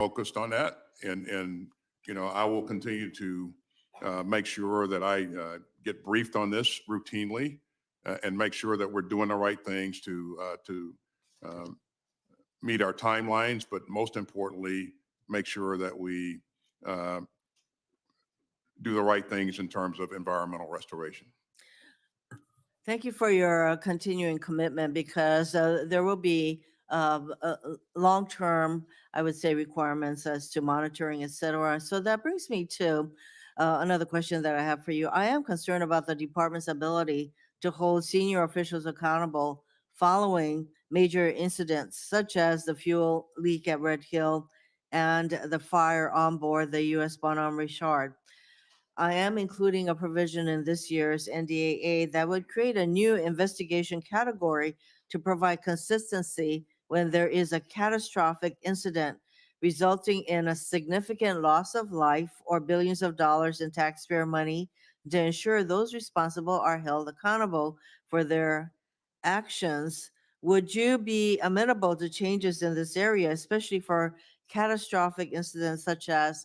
focused on that, and I will continue to make sure that I get briefed on this routinely and make sure that we're doing the right things to meet our timelines, but most importantly, make sure that we do the right things in terms of environmental restoration. Thank you for your continuing commitment, because there will be long-term, I would say, requirements as to monitoring, et cetera. So that brings me to another question that I have for you. I am concerned about the department's ability to hold senior officials accountable following major incidents, such as the fuel leak at Red Hill and the fire on board the U.S. Bonhomme Richard. I am including a provision in this year's NDAA that would create a new investigation category to provide consistency when there is a catastrophic incident resulting in a significant loss of life or billions of dollars in taxpayer money, to ensure those responsible are held accountable for their actions. Would you be amenable to changes in this area, especially for catastrophic incidents such as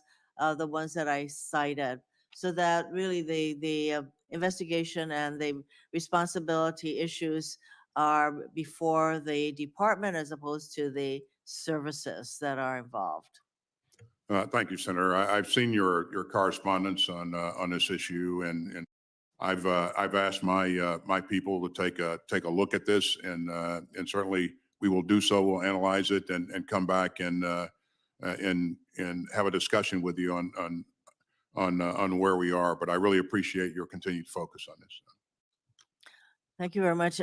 the ones that I cited, so that really the investigation and the responsibility issues are before the department as opposed to the services that are involved? Thank you, Senator. I've seen your correspondence on this issue, and I've asked my people to take a look at this, and certainly we will do so. We'll analyze it and come back and have a discussion with you on where we are. But I really appreciate your continued focus on this. Thank you very much.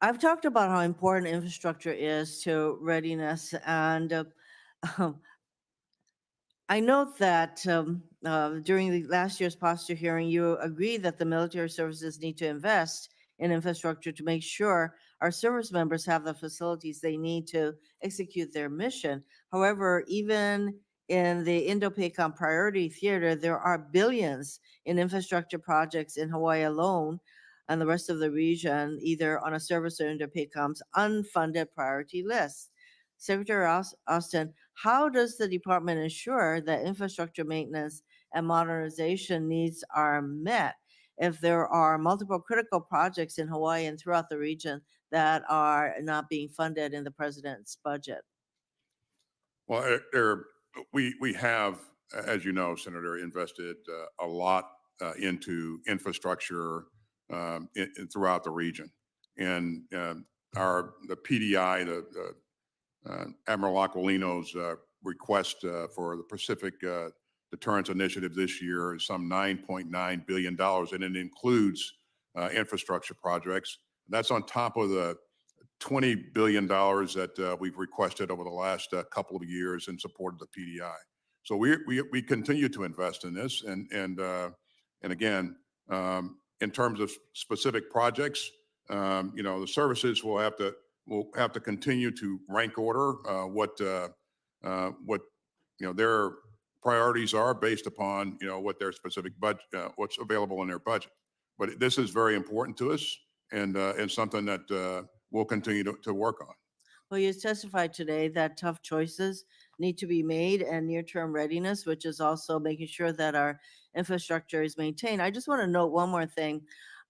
I've talked about how important infrastructure is to readiness, and I note that during the last year's posture hearing, you agreed that the military services need to invest in infrastructure to make sure our service members have the facilities they need to execute their mission. However, even in the Indo-Pacific priority theater, there are billions in infrastructure projects in Hawaii alone and the rest of the region, either on a service or Indo-Pacom's unfunded priority list. Secretary Austin, how does the department ensure that infrastructure maintenance and modernization needs are met if there are multiple critical projects in Hawaii and throughout the region that are not being funded in the president's budget? Well, we have, as you know, Senator, invested a lot into infrastructure throughout the region, and the PDI, the Admiral Aquilino's request for the Pacific Deterrence Initiative this year is some $9.9 billion, and it includes infrastructure projects. That's on top of the $20 billion that we've requested over the last couple of years in support of the PDI. So we continue to invest in this, and again, in terms of specific projects, the services will have to continue to rank order what their priorities are based upon what their specific budget, what's available in their budget. But this is very important to us, and something that we'll continue to work on. Well, you testified today that tough choices need to be made, and near-term readiness, which is also making sure that our infrastructure is maintained. I just want to note one more thing.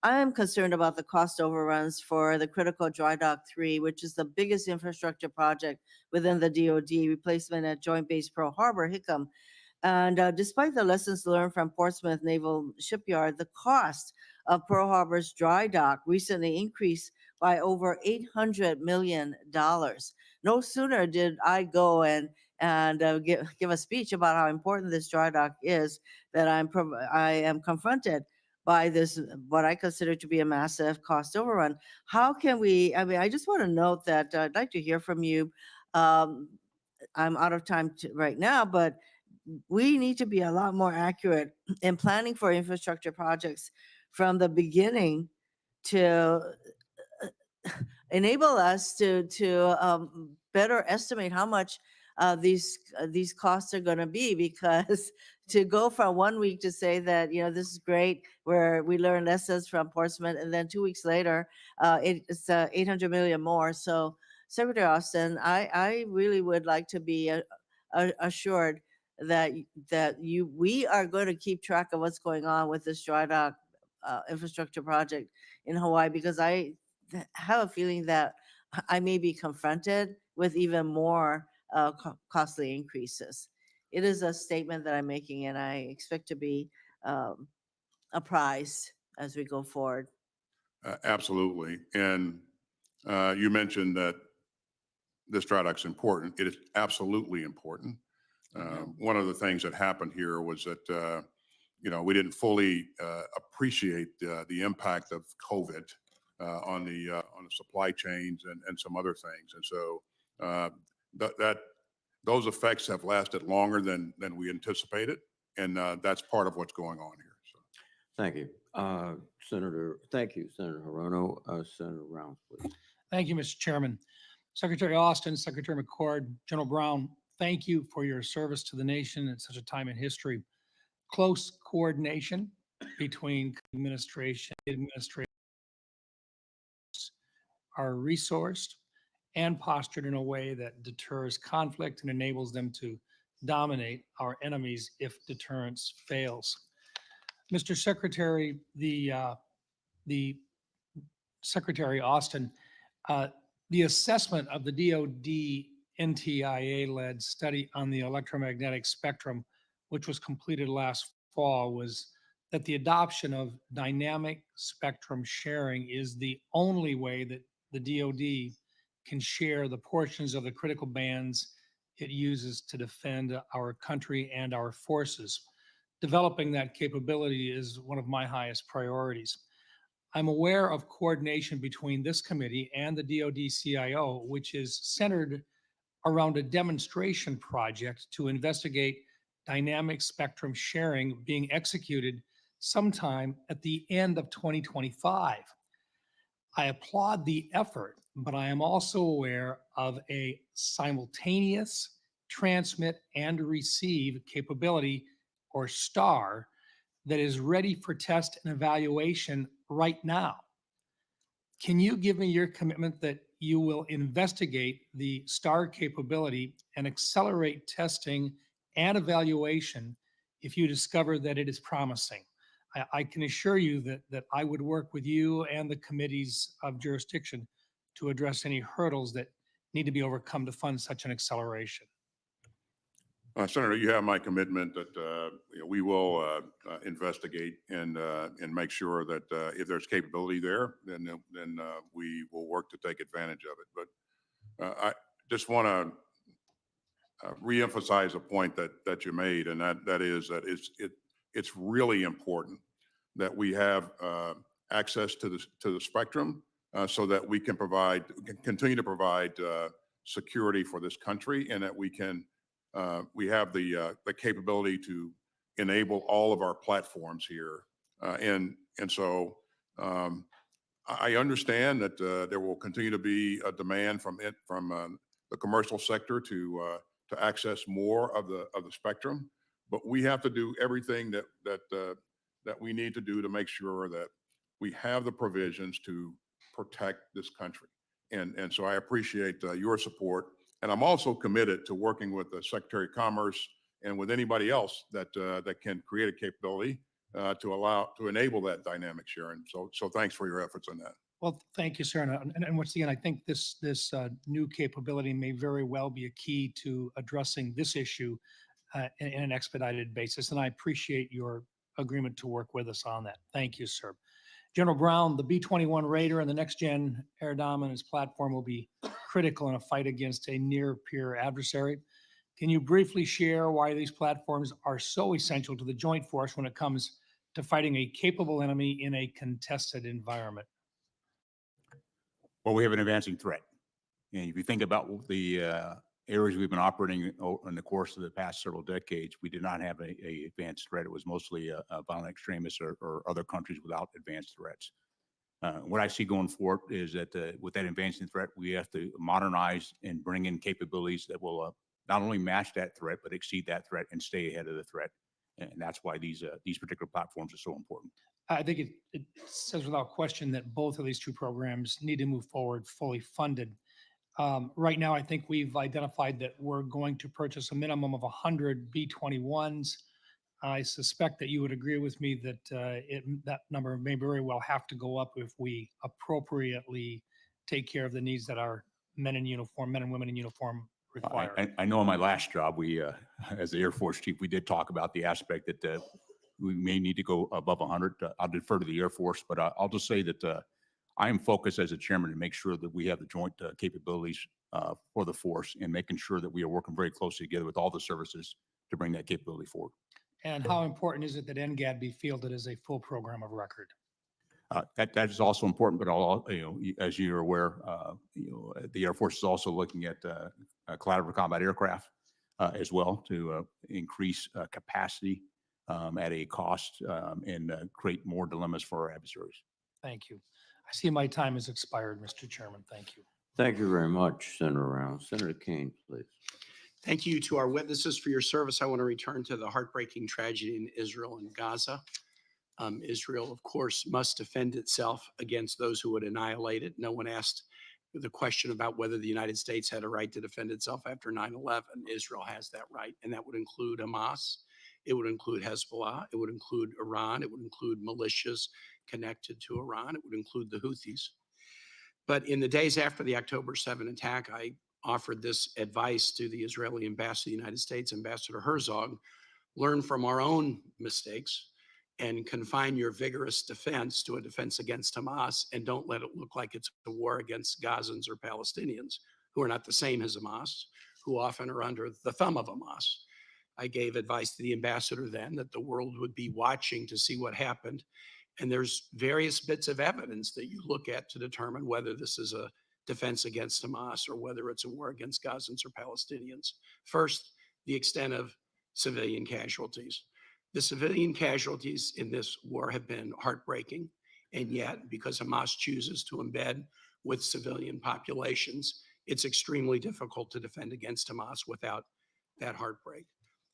I am concerned about the cost overruns for the critical Dry Dock 3, which is the biggest infrastructure project within the DoD, replacement at Joint Base Pearl Harbor, Hickam. And despite the lessons learned from Portsmouth Naval Shipyard, the cost of Pearl Harbor's dry dock recently increased by over $800 million. No sooner did I go and give a speech about how important this dry dock is, that I am confronted by this, what I consider to be a massive cost overrun. How can we, I just want to note that I'd like to hear from you. I'm out of time right now, but we need to be a lot more accurate in planning for infrastructure projects from the beginning to enable us to better estimate how much these costs are going to be, because to go from 1 week to say that this is great, where we learn lessons from Portsmouth, and then 2 weeks later it's 800 million more. So Secretary Austin, I really would like to be assured that we are going to keep track of what's going on with this dry dock infrastructure project in Hawaii, because I have a feeling that I may be confronted with even more costly increases. It is a statement that I'm making, and I expect to be apprised as we go forward. Absolutely. And you mentioned that this dry dock's important. It is absolutely important. One of the things that happened here was that, we didn't fully appreciate the impact of COVID on the supply chains and some other things. And so those effects have lasted longer than we anticipated. And that's part of what's going on here. So. Thank you. Senator, thank you, Senator Hirono. Senator Rounds, please. Thank you, Mr. Chairman. Secretary Austin, Secretary McCord, General Brown, thank you for your service to the nation at such a time in history. Close coordination between administration are resourced and postured in a way that deters conflict and enables them to dominate our enemies if deterrence fails. Mr. Secretary, the Secretary Austin, the assessment of the DoD NTIA-led study on the electromagnetic spectrum, which was completed last fall, was that the adoption of dynamic spectrum sharing is the only way that the DoD can share the portions of the critical bands it uses to defend our country and our forces. Developing that capability is one of my highest priorities. I'm aware of coordination between this committee and the DoD CIO, which is centered around a demonstration project to investigate dynamic spectrum sharing being executed sometime at the end of 2025. I applaud the effort, but I am also aware of a simultaneous transmit and receive capability, or STAR, that is ready for test and evaluation right now. Can you give me your commitment that you will investigate the STAR capability and accelerate testing and evaluation if you discover that it is promising? I can assure you that I would work with you and the committees of jurisdiction to address any hurdles that need to be overcome to fund such an acceleration. Senator, you have my commitment that we will investigate and make sure that if there's capability there, then we will work to take advantage of it. But I just want to reemphasize a point that you made, and that is that it's really important that we have access to the spectrum so that we can continue to provide security for this country, and that we have the capability to enable all of our platforms here. And so I understand that there will continue to be a demand from the commercial sector to access more of the spectrum, but we have to do everything that we need to do to make sure that we have the provisions to protect this country. And so I appreciate your support. And I'm also committed to working with the Secretary of Commerce and with anybody else that can create a capability to enable that dynamic sharing. So thanks for your efforts on that. Well, thank you, sir. And once again, I think this new capability may very well be a key to addressing this issue in an expedited basis. And I appreciate your agreement to work with us on that. Thank you, sir. General Brown, the B-21 Raider and the next-gen air dominance platform will be critical in a fight against a near-peer adversary. Can you briefly share why these platforms are so essential to the joint force when it comes to fighting a capable enemy in a contested environment? Well, we have an advancing threat. And if you think about the areas we've been operating in the course of the past several decades, we did not have a advanced threat. It was mostly violent extremists or other countries without advanced threats. What I see going forward is that with that advancing threat, we have to modernize and bring in capabilities that will not only match that threat, but exceed that threat and stay ahead of the threat. And that's why these particular platforms are so important. I think it says without question that both of these two programs need to move forward fully funded. Right now, I think we've identified that we're going to purchase a minimum of 100 B-21s. I suspect that you would agree with me that that number may very well have to go up if we appropriately take care of the needs that our men and women in uniform require. I know in my last job, we, as the Air Force chief, we did talk about the aspect that we may need to go above 100. I'll defer to the Air Force, but I'll just say that I am focused as a chairman to make sure that we have the joint capabilities for the force and making sure that we are working very closely together with all the services to bring that capability forward. And how important is it that NGAD be fielded as a full program of record? That is also important, but as you're aware, the Air Force is also looking at collaborative combat aircraft as well to increase capacity at a cost and create more dilemmas for our adversaries. Thank you. I see my time has expired, Mr. Chairman. Thank you. Thank you very much, Senator Rounds. Senator Kane, please. Thank you to our witnesses for your service. I want to return to the heartbreaking tragedy in Israel and Gaza. Israel, of course, must defend itself against those who would annihilate it. No one asked the question about whether the United States had a right to defend itself after 9/11. Israel has that right, and that would include Hamas. It would include Hezbollah. It would include Iran. It would include militias connected to Iran. It would include the Houthis. But in the days after the October 7 attack, I offered this advice to the Israeli ambassador to the United States, Ambassador Herzog: learn from our own mistakes and confine your vigorous defense to a defense against Hamas, and don't let it look like it's a war against Gazans or Palestinians, who are not the same as Hamas, who often are under the thumb of Hamas. I gave advice to the ambassador then that the world would be watching to see what happened. And there's various bits of evidence that you look at to determine whether this is a defense against Hamas or whether it's a war against Gazans or Palestinians. First, the extent of civilian casualties. The civilian casualties in this war have been heartbreaking. And yet, because Hamas chooses to embed with civilian populations, it's extremely difficult to defend against Hamas without that heartbreak.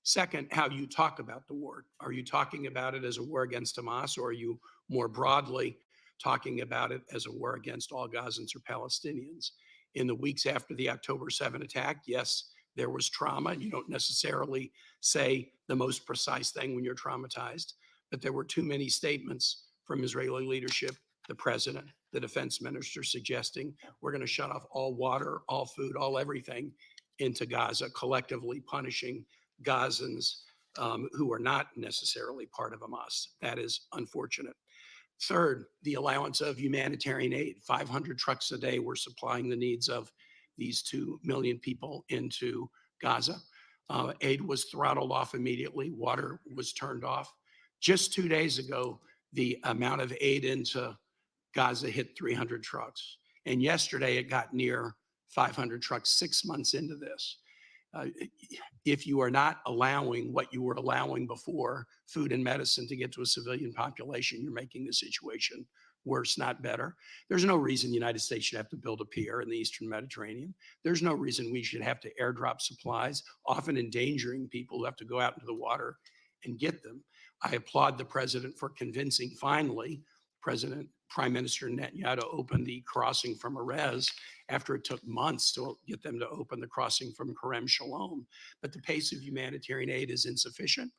Second, how you talk about the war. Are you talking about it as a war against Hamas, or are you more broadly talking about it as a war against all Gazans or Palestinians? In the weeks after the October 7 attack, yes, there was trauma. You don't necessarily say the most precise thing when you're traumatized, but there were too many statements from Israeli leadership, the president, the defense minister, suggesting we're going to shut off all water, all food, all everything into Gaza, collectively punishing Gazans who are not necessarily part of Hamas. That is unfortunate. Third, the allowance of humanitarian aid. 500 trucks a day were supplying the needs of these 2 million people into Gaza. Aid was throttled off immediately. Water was turned off. Just 2 days ago, the amount of aid into Gaza hit 300 trucks. And yesterday it got near 500 trucks 6 months into this. If you are not allowing what you were allowing before, food and medicine, to get to a civilian population, you're making the situation worse, not better. There's no reason the United States should have to build a pier in the Eastern Mediterranean. There's no reason we should have to airdrop supplies, often endangering people who have to go out into the water and get them. I applaud the president for convincing, finally, Prime Minister Netanyahu to open the crossing from Erez after it took months to get them to open the crossing from Kerem Shalom. But the pace of humanitarian aid is insufficient.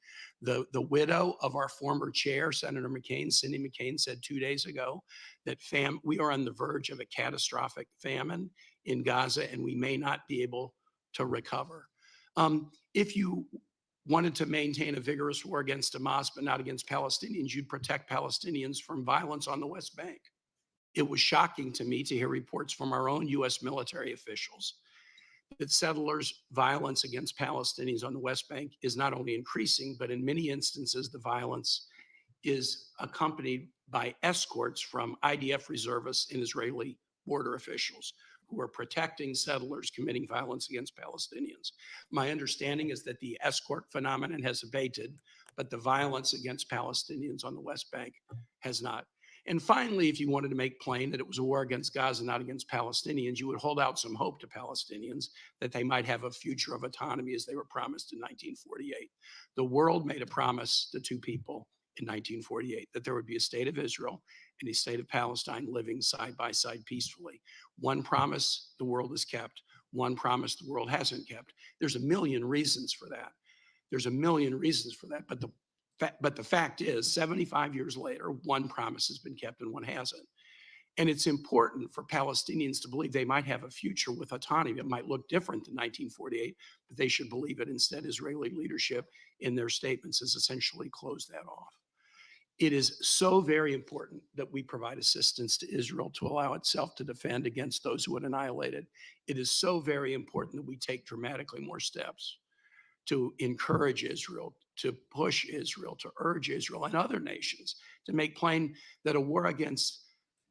The widow of our former chair, Senator McCain, Cindy McCain, said 2 days ago that we are on the verge of a catastrophic famine in Gaza, and we may not be able to recover. If you wanted to maintain a vigorous war against Hamas, but not against Palestinians, you'd protect Palestinians from violence on the West Bank. It was shocking to me to hear reports from our own U.S. military officials that settlers' violence against Palestinians on the West Bank is not only increasing, but in many instances, the violence is accompanied by escorts from IDF reservists and Israeli border officials who are protecting settlers committing violence against Palestinians. My understanding is that the escort phenomenon has abated, but the violence against Palestinians on the West Bank has not. And finally, if you wanted to make plain that it was a war against Gaza, not against Palestinians, you would hold out some hope to Palestinians that they might have a future of autonomy as they were promised in 1948. The world made a promise to two people in 1948 that there would be a state of Israel and a state of Palestine living side by side peacefully. One promise the world has kept, one promise the world hasn't kept. There's a million reasons for that. There's a million reasons for that. But the fact is, 75 years later, one promise has been kept and one hasn't. And it's important for Palestinians to believe they might have a future with autonomy. It might look different than 1948, but they should believe it. Instead, Israeli leadership in their statements has essentially closed that off. It is so very important that we provide assistance to Israel to allow itself to defend against those who would annihilate it. It is so very important that we take dramatically more steps to encourage Israel, to push Israel, to urge Israel and other nations to make plain that a war against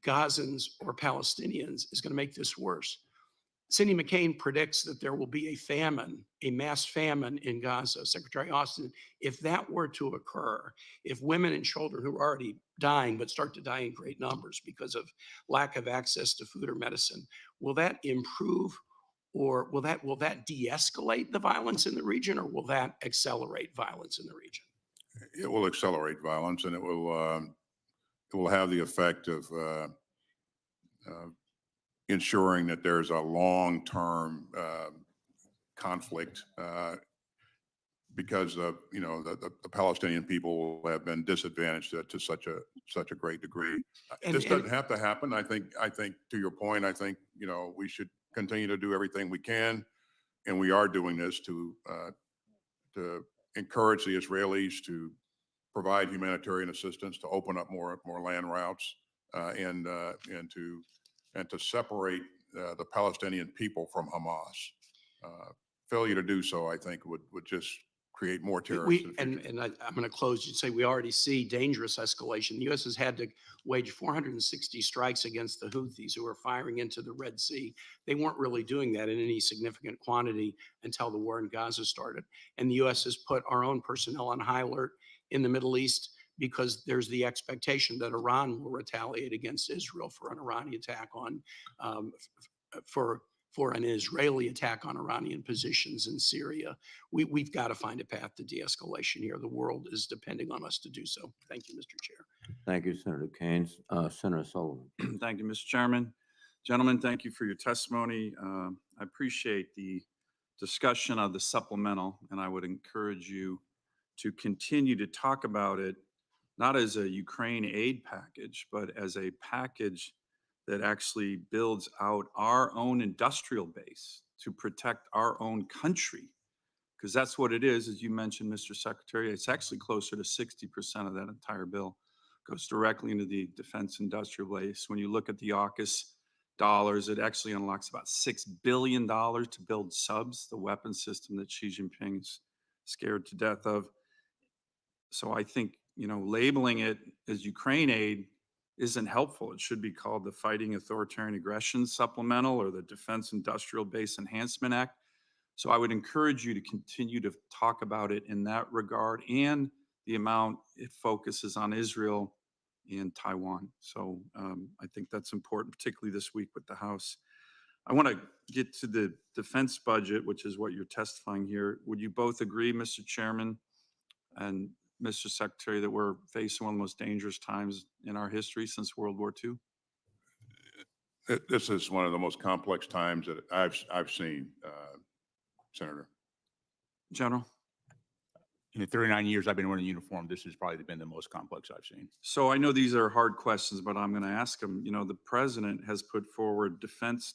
Gazans or Palestinians is going to make this worse. Cindy McCain predicts that there will be a famine, a mass famine in Gaza. Secretary Austin, if that were to occur, if women and children who are already dying but start to die in great numbers because of lack of access to food or medicine, will that improve, or will that de-escalate the violence in the region, or will that accelerate violence in the region? It will accelerate violence, and it will have the effect of ensuring that there's a long-term conflict because of, the Palestinian people have been disadvantaged to such a great degree. This doesn't have to happen. I think to your point, I think, we should continue to do everything we can, and we are doing this to encourage the Israelis to provide humanitarian assistance, to open up more land routes, and to separate the Palestinian people from Hamas. Failure to do so, I think, would just create more terrorists. I'm going to close and say we already see dangerous escalation. The U.S. has had to wage 460 strikes against the Houthis who are firing into the Red Sea. They weren't really doing that in any significant quantity until the war in Gaza started. And the U.S. has put our own personnel on high alert in the Middle East because there's the expectation that Iran will retaliate against Israel for an Iranian attack on, for an Israeli attack on Iranian positions in Syria. We've got to find a path to de-escalation here. The world is depending on us to do so. Thank you, Mr. Chair. Thank you, Senator Keynes. Senator Sullivan. Thank you, Mr. Chairman. Gentlemen, thank you for your testimony. I appreciate the discussion of the supplemental, and I would encourage you to continue to talk about it, not as a Ukraine aid package, but as a package that actually builds out our own industrial base to protect our own country. Because that's what it is, as you mentioned, Mr. Secretary. It's actually closer to 60% of that entire bill goes directly into the defense industrial base. When you look at the AUKUS dollars, it actually unlocks about $6 billion to build subs, the weapon system that Xi Jinping is scared to death of. So I think, labeling it as Ukraine aid isn't helpful. It should be called the Fighting Authoritarian Aggression Supplemental or the Defense Industrial Base Enhancement Act. So I would encourage you to continue to talk about it in that regard and the amount it focuses on Israel and Taiwan. So I think that's important, particularly this week with the House. I want to get to the defense budget, which is what you're testifying here. Would you both agree, Mr. Chairman and Mr. Secretary, that we're facing one of the most dangerous times in our history since World War II? This is one of the most complex times that I've seen, Senator. General? In the 39 years I've been wearing a uniform, this has probably been the most complex I've seen. So I know these are hard questions, but I'm going to ask them. The president has put forward defense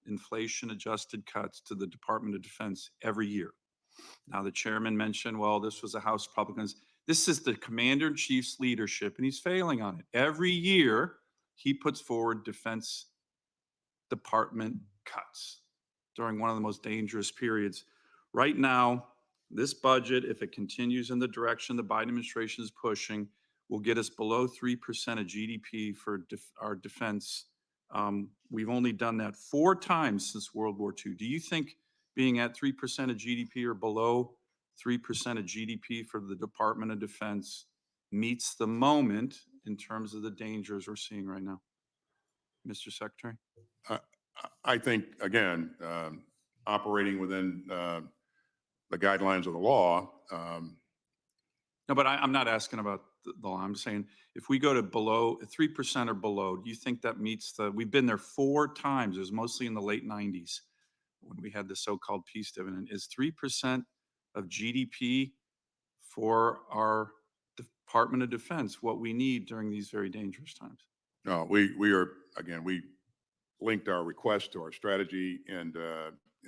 inflation adjusted cuts to the Department of Defense every year. Now, the chairman mentioned, well, this was a House Republicans. This is the commander-in-chief's leadership, and he's failing on it. Every year, he puts forward Defense Department cuts during one of the most dangerous periods. Right now, this budget, if it continues in the direction the Biden administration is pushing, will get us below 3% of GDP for our defense. We've only done that 4 times since World War II. Do you think being at 3% of GDP or below 3% of GDP for the Department of Defense meets the moment in terms of the dangers we're seeing right now? Mr. Secretary? I think, again, operating within the guidelines of the law. No, but I'm not asking about the law. I'm saying if we go to below 3% or below, do you think that meets we've been there 4 times. It was mostly in the late 90s when we had the so-called peace dividend. Is 3% of GDP for our Department of Defense what we need during these very dangerous times? No, we are, again, we linked our request to our strategy. And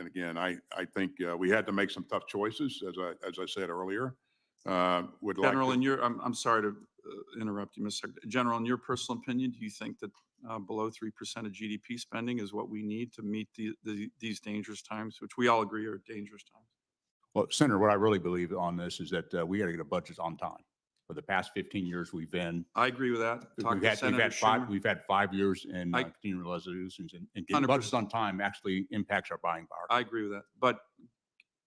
again, I think we had to make some tough choices, as I said earlier. Would like General, to- in your, I'm sorry to interrupt you, Mr. Secretary. General, in your personal opinion, do you think that below 3% of GDP spending is what we need to meet these dangerous times, which we all agree are dangerous times? Well, Senator, what I really believe on this is that we got to get a budget on time. For the past 15 years, we've been, I agree with that. Talk we've to had Senator Schumer. we've had 5 years in I- continuing resolutions, and getting 100%. budgets on time actually impacts our buying power. I agree with that. But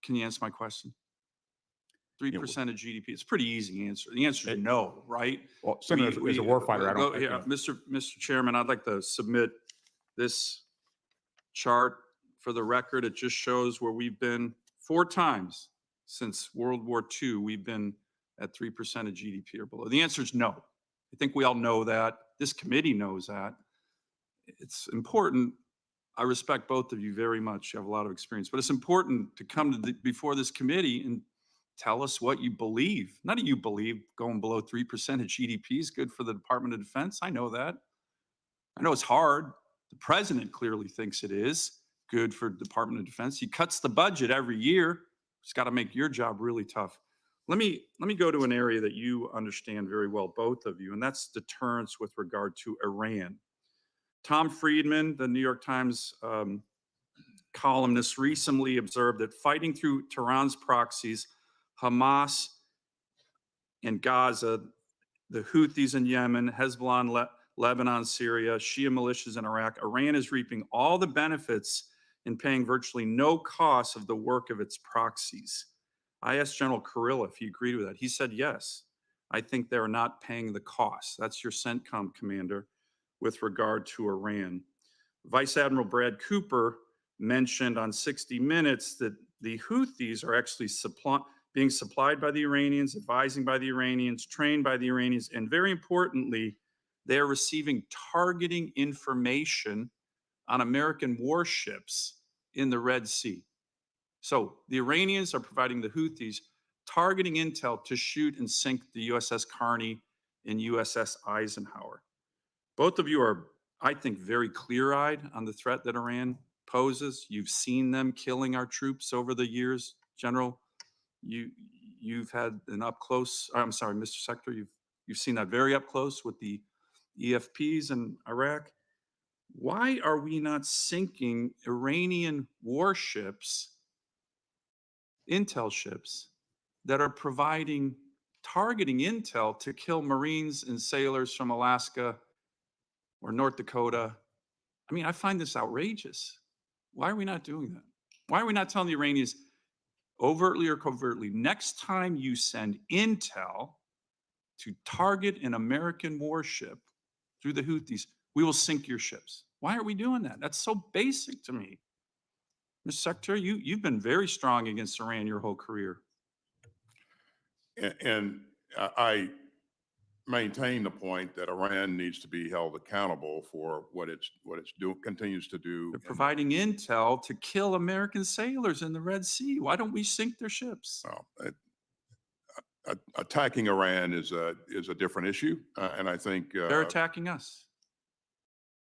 can you answer my question? 3% of GDP. It's a pretty easy answer. The answer is no, right? Well, Senator, as a warfighter, I don't. Here, Mr. Chairman, I'd like to submit this chart for the record. It just shows where we've been 4 times since World War II. We've been at 3% of GDP or below. The answer is no. I think we all know that. This committee knows that. It's important. I respect both of you very much. You have a lot of experience, but it's important to come to before this committee and tell us what you believe. None of you believe going below 3% of GDP is good for the Department of Defense. I know that. I know it's hard. The president clearly thinks it is good for the Department of Defense. He cuts the budget every year. It's got to make your job really tough. Let me go to an area that you understand very well, both of you, and that's deterrence with regard to Iran. Tom Friedman, the New York Times columnist, recently observed that fighting through Tehran's proxies, Hamas in Gaza, the Houthis in Yemen, Hezbollah in Lebanon, Syria, Shia militias in Iraq, Iran is reaping all the benefits and paying virtually no cost of the work of its proxies. I asked General Kurilla if he agreed with that. He said, yes, I think they're not paying the cost. That's your CENTCOM commander with regard to Iran. Vice Admiral Brad Cooper mentioned on 60 Minutes that the Houthis are actually being supplied by the Iranians, advising by the Iranians, trained by the Iranians, and very importantly, they are receiving targeting information on American warships in the Red Sea. So the Iranians are providing the Houthis targeting intel to shoot and sink the USS Carney and USS Eisenhower. Both of you are, I think, very clear-eyed on the threat that Iran poses. You've seen them killing our troops over the years. General, you've had an up close, I'm sorry, Mr. Secretary, you've seen that very up close with the EFPs in Iraq. Why are we not sinking Iranian warships, intel ships, that are providing targeting intel to kill Marines and sailors from Alaska or North Dakota? I mean, I find this outrageous. Why are we not doing that? Why are we not telling the Iranians, overtly or covertly, next time you send intel to target an American warship through the Houthis, we will sink your ships? Why are we doing that? That's so basic to me. Mr. Secretary, you've been very strong against Iran your whole career. And I maintain the point that Iran needs to be held accountable for what it's doing, continues to do. They're providing intel to kill American sailors in the Red Sea. Why don't we sink their ships? Attacking Iran is a different issue, and I think They're attacking us.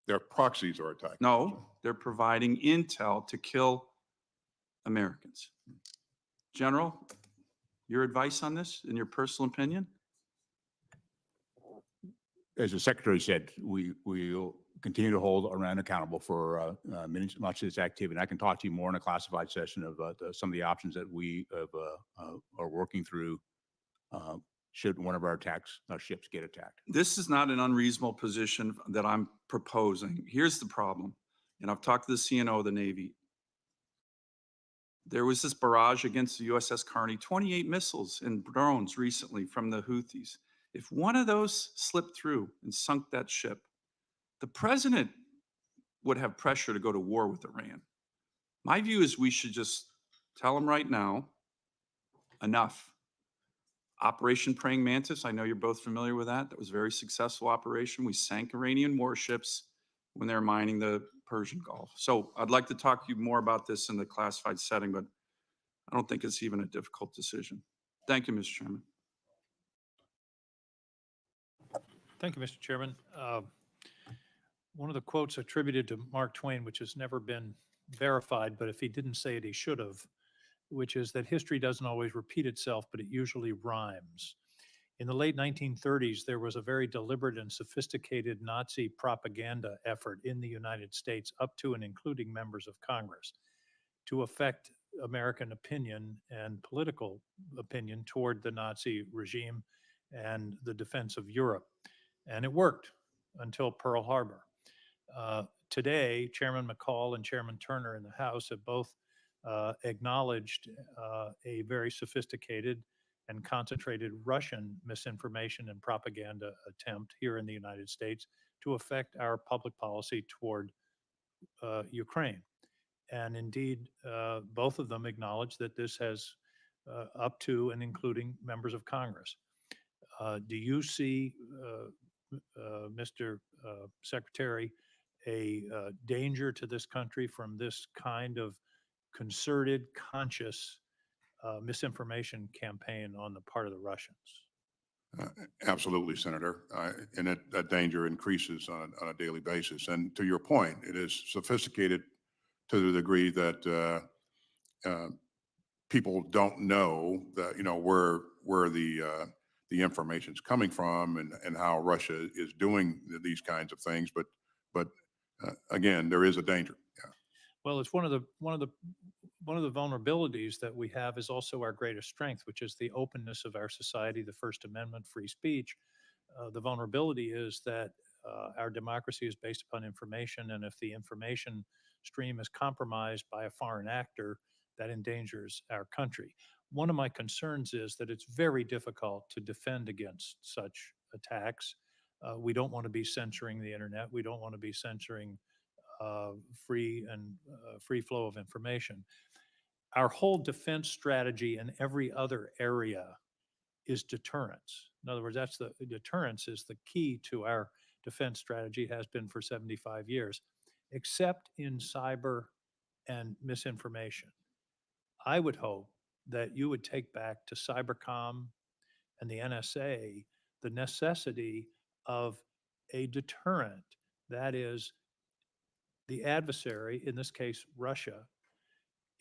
their proxies are attacking. No, they're providing intel to kill Americans. General, your advice on this, in your personal opinion? As the Secretary said, we'll continue to hold Iran accountable for much of this activity. And I can talk to you more in a classified session of some of the options that we are working through should one of our ships get attacked. This is not an unreasonable position that I'm proposing. Here's the problem, and I've talked to the CNO of the Navy. There was this barrage against the USS Carney, 28 missiles and drones recently from the Houthis. If one of those slipped through and sunk that ship, the president would have pressure to go to war with Iran. My view is we should just tell them right now, enough. Operation Praying Mantis, I know you're both familiar with that. That was a very successful operation. We sank Iranian warships when they were mining the Persian Gulf. So I'd like to talk to you more about this in the classified setting, but I don't think it's even a difficult decision. Thank you, Mr. Chairman. Thank you, Mr. Chairman. One of the quotes attributed to Mark Twain, which has never been verified, but if he didn't say it, he should have, which is that history doesn't always repeat itself, but it usually rhymes. In the late 1930s, there was a very deliberate and sophisticated Nazi propaganda effort in the United States, up to and including members of Congress, to affect American opinion and political opinion toward the Nazi regime and the defense of Europe. And it worked until Pearl Harbor. Today, Chairman McCall and Chairman Turner in the House have both acknowledged a very sophisticated and concentrated Russian misinformation and propaganda attempt here in the United States to affect our public policy toward Ukraine. And indeed, both of them acknowledge that this has up to and including members of Congress. Do you see, Mr. Secretary, a danger to this country from this kind of concerted, conscious misinformation campaign on the part of the Russians? Absolutely, Senator. And that danger increases on a daily basis. And to your point, it is sophisticated to the degree that people don't know that, where the information's coming from and how Russia is doing these kinds of things. But again, there is a danger. Yeah. Well, it's one of the vulnerabilities that we have is also our greatest strength, which is the openness of our society, the First Amendment, free speech. The vulnerability is that our democracy is based upon information, and if the information stream is compromised by a foreign actor, that endangers our country. One of my concerns is that it's very difficult to defend against such attacks. We don't want to be censoring the internet. We don't want to be censoring free flow of information. Our whole defense strategy in every other area is deterrence. In other words, that's the deterrence is the key to our defense strategy, has been for 75 years, except in cyber and misinformation. I would hope that you would take back to Cybercom and the NSA the necessity of a deterrent, that is, the adversary, in this case, Russia,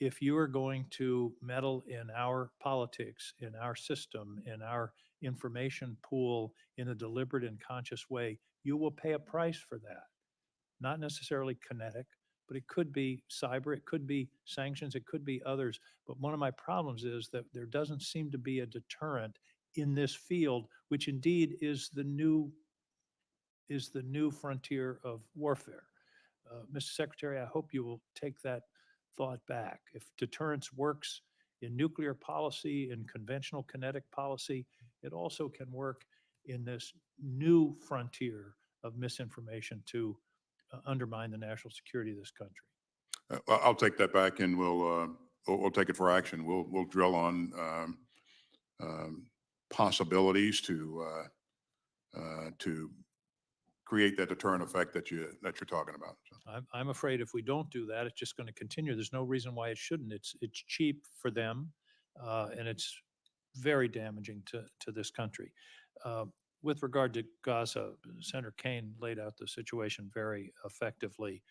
if you are going to meddle in our politics, in our system, in our information pool in a deliberate and conscious way, you will pay a price for that. Not necessarily kinetic, but it could be cyber, it could be sanctions, it could be others. But one of my problems is that there doesn't seem to be a deterrent in this field, which indeed is the new frontier of warfare. Mr. Secretary, I hope you will take that thought back. If deterrence works in nuclear policy, in conventional kinetic policy, it also can work in this new frontier of misinformation to undermine the national security of this country. I'll take that back, and we'll take it for action. We'll drill on possibilities to create that deterrent effect that you're talking about. So. I'm afraid if we don't do that, it's just going to continue. There's no reason why it shouldn't. It's cheap for them, and it's very damaging to this country. With regard to Gaza, Senator Kane laid out the situation very effectively.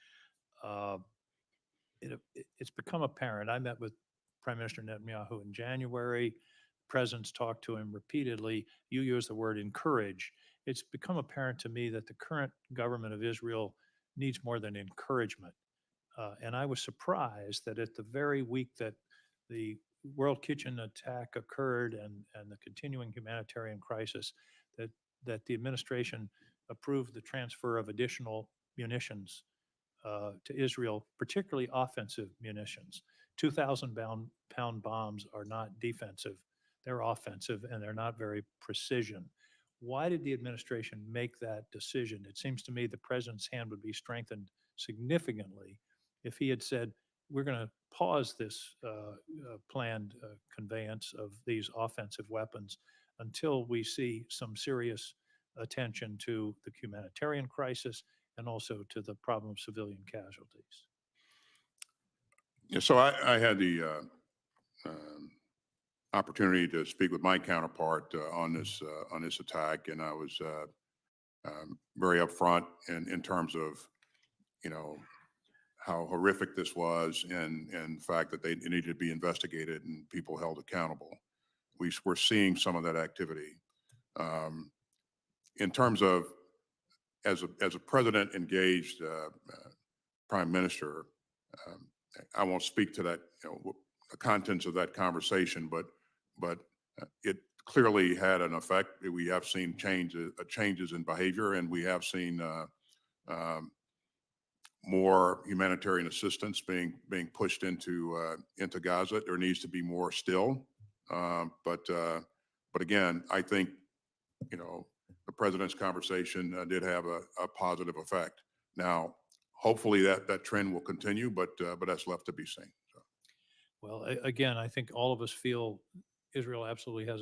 It's become apparent. I met with Prime Minister Netanyahu in January. Presidents talked to him repeatedly. You use the word encourage. It's become apparent to me that the current government of Israel needs more than encouragement. And I was surprised that at the very week that the World Kitchen attack occurred and the continuing humanitarian crisis, that the administration approved the transfer of additional munitions to Israel, particularly offensive munitions. 2,000-pound bombs are not defensive. They're offensive, and they're not very precision. Why did the administration make that decision? It seems to me the president's hand would be strengthened significantly if he had said, we're going to pause this planned conveyance of these offensive weapons until we see some serious attention to the humanitarian crisis and also to the problem of civilian casualties. Yeah, so I had the opportunity to speak with my counterpart on this attack, and I was very upfront in terms of, you know, how horrific this was, and the fact that it needed to be investigated and people held accountable. We're seeing some of that activity. In terms of, as a president engaged prime minister, I won't speak to that, you know, the contents of that conversation, but it clearly had an effect. We have seen changes in behavior, and we have seen more humanitarian assistance being pushed into Gaza. There needs to be more still, but again, I think, you know, the president's conversation did have a positive effect. Now, hopefully that trend will continue, but that's left to be seen. So. Well, again, I think all of us feel Israel absolutely has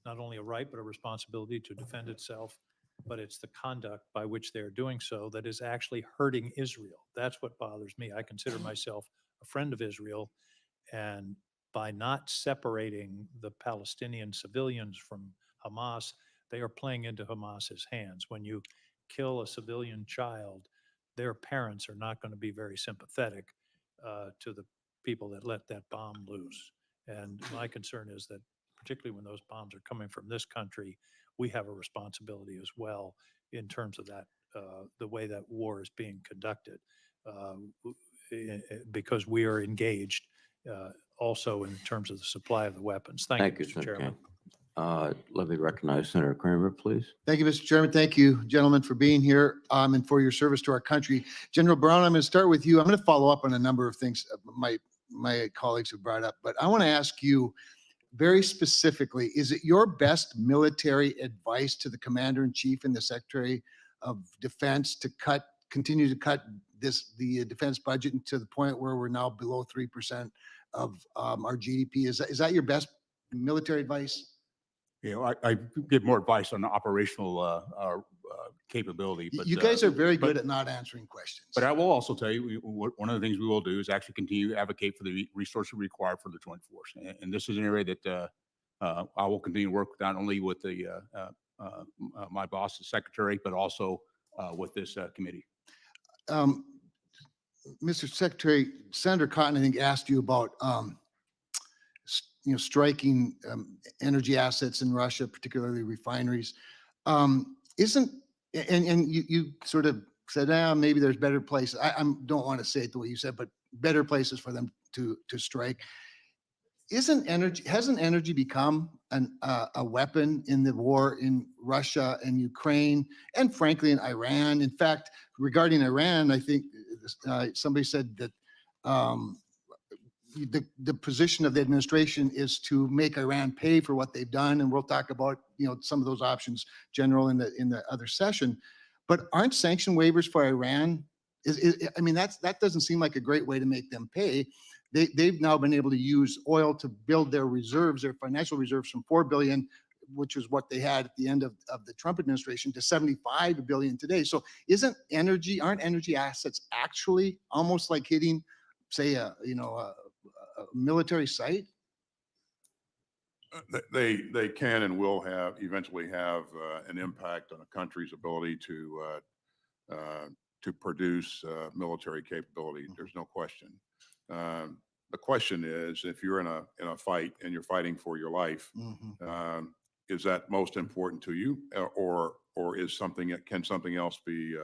not only a right, but a responsibility to defend itself, but it's the conduct by which they're doing so that is actually hurting Israel. That's what bothers me. I consider myself a friend of Israel, and by not separating the Palestinian civilians from Hamas, they are playing into Hamas's hands. When you kill a civilian child, their parents are not going to be very sympathetic to the people that let that bomb loose. And my concern is that, particularly when those bombs are coming from this country, we have a responsibility as well in terms of that, the way that war is being conducted, because we are engaged also in terms of the supply of the weapons. Thank you, Mr. Senator Chairman. Kane. Let me recognize Senator Kramer, please. Thank you, Mr. Chairman. Thank you, gentlemen, for being here and for your service to our country. General Brown, I'm going to start with you. I'm going to follow up on a number of things my colleagues have brought up, but I want to ask you very specifically, is it your best military advice to the Commander-in-Chief and the Secretary of Defense to continue to cut the defense budget to the point where we're now below 3% of our GDP? Is that your best military advice? You know, I give more advice on operational capability. But You guys are very but- good at not answering questions. But I will also tell you, one of the things we will do is actually continue to advocate for the resources required for the Joint Force. And this is an area that I will continue to work not only with my boss, the Secretary, but also with this committee. Mr. Secretary, Senator Cotton, I think, asked you about striking energy assets in Russia, particularly refineries. You sort of said, maybe there's better places. I don't want to say it the way you said, but better places for them to strike. Hasn't energy become a weapon in the war in Russia and Ukraine, and frankly in Iran? In fact, regarding Iran, I think somebody said that the position of the administration is to make Iran pay for what they've done, and we'll talk about some of those options, General, in the other session. But aren't sanction waivers for Iran? I mean, that doesn't seem like a great way to make them pay. They've now been able to use oil to build their reserves, their financial reserves, from $4 billion, which is what they had at the end of the Trump administration, to $75 billion today. So aren't energy assets actually almost like hitting, say, a military site? They can and will eventually have an impact on a country's ability to produce military capability. There's no question. The question is, if you're in a fight and you're fighting for your life, is that most important to you, or can something else be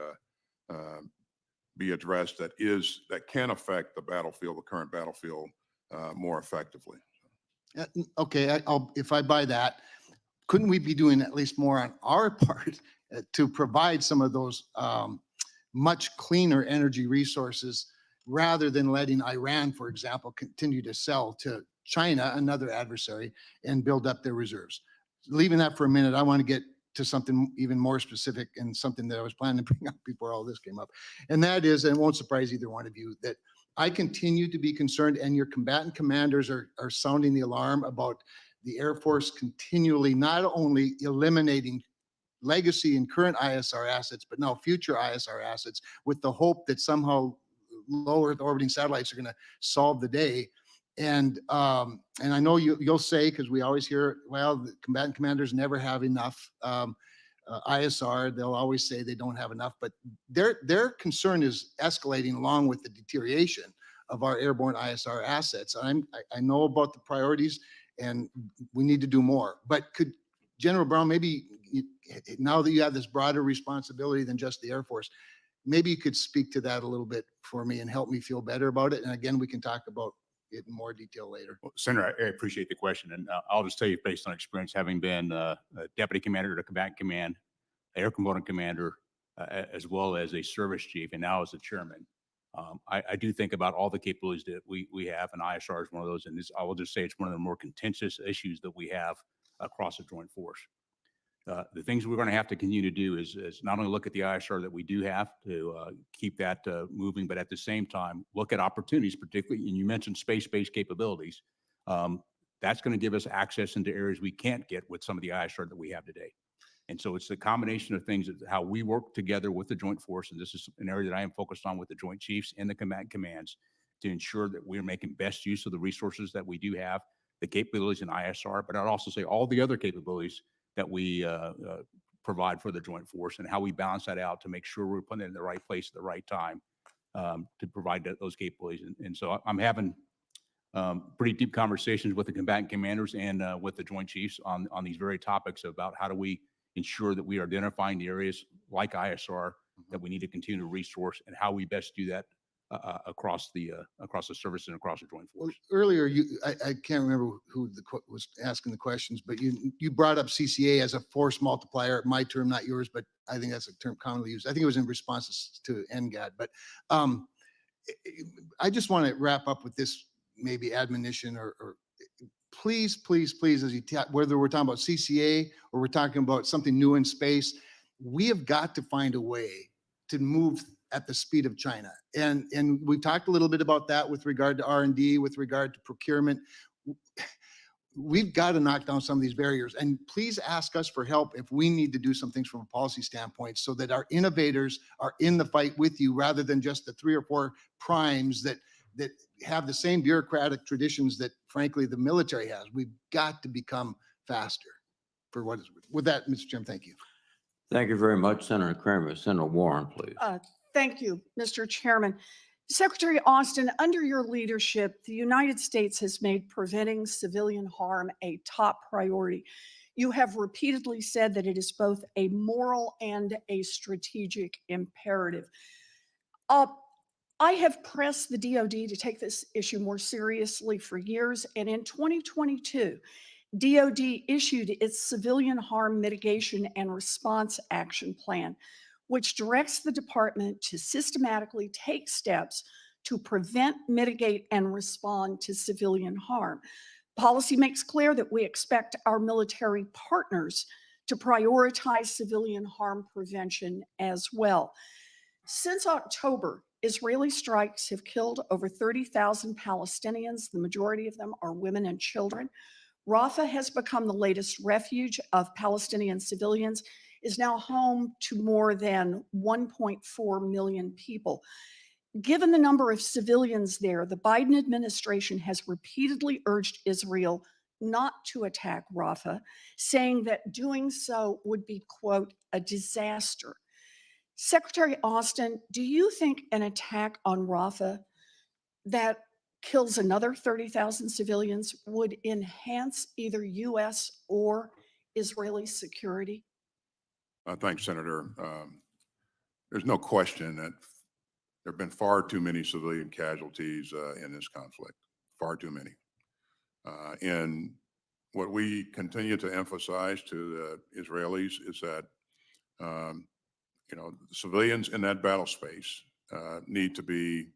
addressed that can affect the battlefield, the current battlefield, more effectively? Okay, if I buy that, couldn't we be doing at least more on our part to provide some of those much cleaner energy resources, rather than letting Iran, for example, continue to sell to China, another adversary, and build up their reserves? Leaving that for a minute, I want to get to something even more specific, and something that I was planning to bring up before all this came up. And that is, and it won't surprise either one of you, that I continue to be concerned, and your combatant commanders are sounding the alarm about the Air Force continually not only eliminating legacy and current ISR assets, but now future ISR assets with the hope that somehow low Earth orbiting satellites are going to solve the day. And I know you'll say, because we always hear, well, the combatant commanders never have enough ISR. They'll always say they don't have enough, but their concern is escalating along with the deterioration of our airborne ISR assets. I know about the priorities, and we need to do more. But could General Brown, maybe now that you have this broader responsibility than just the Air Force, maybe you could speak to that a little bit for me and help me feel better about it. And again, we can talk about it in more detail later. Well, Senator, I appreciate the question. And I'll just tell you, based on experience, having been a deputy commander to combatant command, air component commander, as well as a service chief, and now as the chairman, I do think about all the capabilities that we have, and ISR is one of those. And I will just say it's one of the more contentious issues that we have across the joint force. The things we're going to have to continue to do is not only look at the ISR that we do have to keep that moving, but at the same time, look at opportunities, particularly, and you mentioned space-based capabilities. That's going to give us access into areas we can't get with some of the ISR that we have today. And so it's the combination of things, how we work together with the joint force, and this is an area that I am focused on with the joint chiefs and the combatant commands, to ensure that we're making best use of the resources that we do have, the capabilities in ISR, but I'd also say all the other capabilities that we provide for the joint force, and how we balance that out to make sure we're putting it in the right place at the right time to provide those capabilities. And so I'm having pretty deep conversations with the combatant commanders and with the joint chiefs on these very topics about how do we ensure that we are identifying the areas like ISR that we need to continue to resource, and how we best do that across the service and across the joint force. Earlier, I can't remember who was asking the questions, but you brought up CCA as a force multiplier. My term, not yours, but I think that's a term commonly used. I think it was in response to NGAD. But I just want to wrap up with this maybe admonition or please, please, please, as whether we're talking about CCA or we're talking about something new in space, we have got to find a way to move at the speed of China. And we've talked a little bit about that with regard to R&D, with regard to procurement. We've got to knock down some of these barriers, and please ask us for help if we need to do some things from a policy standpoint, so that our innovators are in the fight with you, rather than just the 3 or 4 primes that have the same bureaucratic traditions that frankly the military has. We've got to become faster for what is with that, Mr. Chairman. Thank you. Thank you very much, Senator Kramer. Senator Warren, please. Thank you, Mr. Chairman. Secretary Austin, under your leadership, the United States has made preventing civilian harm a top priority. You have repeatedly said that it is both a moral and a strategic imperative. I have pressed the DoD to take this issue more seriously for years, and in 2022, DoD issued its Civilian Harm Mitigation and Response Action Plan, which directs the department to systematically take steps to prevent, mitigate, and respond to civilian harm. Policy makes clear that we expect our military partners to prioritize civilian harm prevention as well. Since October, Israeli strikes have killed over 30,000 Palestinians. The majority of them are women and children. Rafah has become the latest refuge of Palestinian civilians, is now home to more than 1.4 million people. Given the number of civilians there, the Biden administration has repeatedly urged Israel not to attack Rafah, saying that doing so would be, quote, a disaster. Secretary Austin, do you think an attack on Rafah that kills another 30,000 civilians would enhance either U.S. or Israeli security? Thanks, Senator. There's no question that there have been far too many civilian casualties in this conflict, far too many. And what we continue to emphasize to the Israelis is that, civilians in that battle space need to be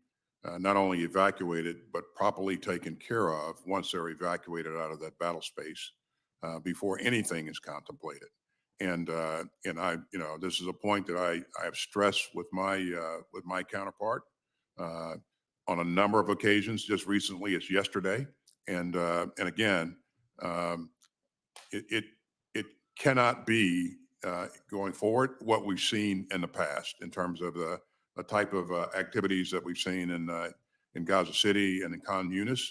not only evacuated, but properly taken care of once they're evacuated out of that battle space before anything is contemplated. And I, this is a point that I have stressed with my counterpart on a number of occasions. Just recently, it's yesterday, and again, it cannot be going forward what we've seen in the past in terms of the type of activities that we've seen in Gaza City and in Khan Yunis.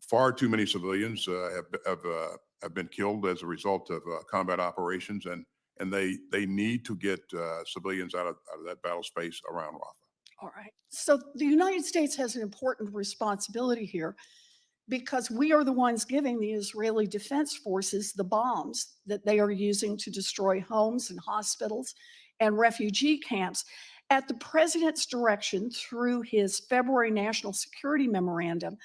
Far too many civilians have been killed as a result of combat operations, and they need to get civilians out of that battle space around Rafah. All right. So the United States has an important responsibility here because we are the ones giving the Israeli Defense Forces the bombs that they are using to destroy homes and hospitals and refugee camps. At the president's direction, through his February National Security Memorandum,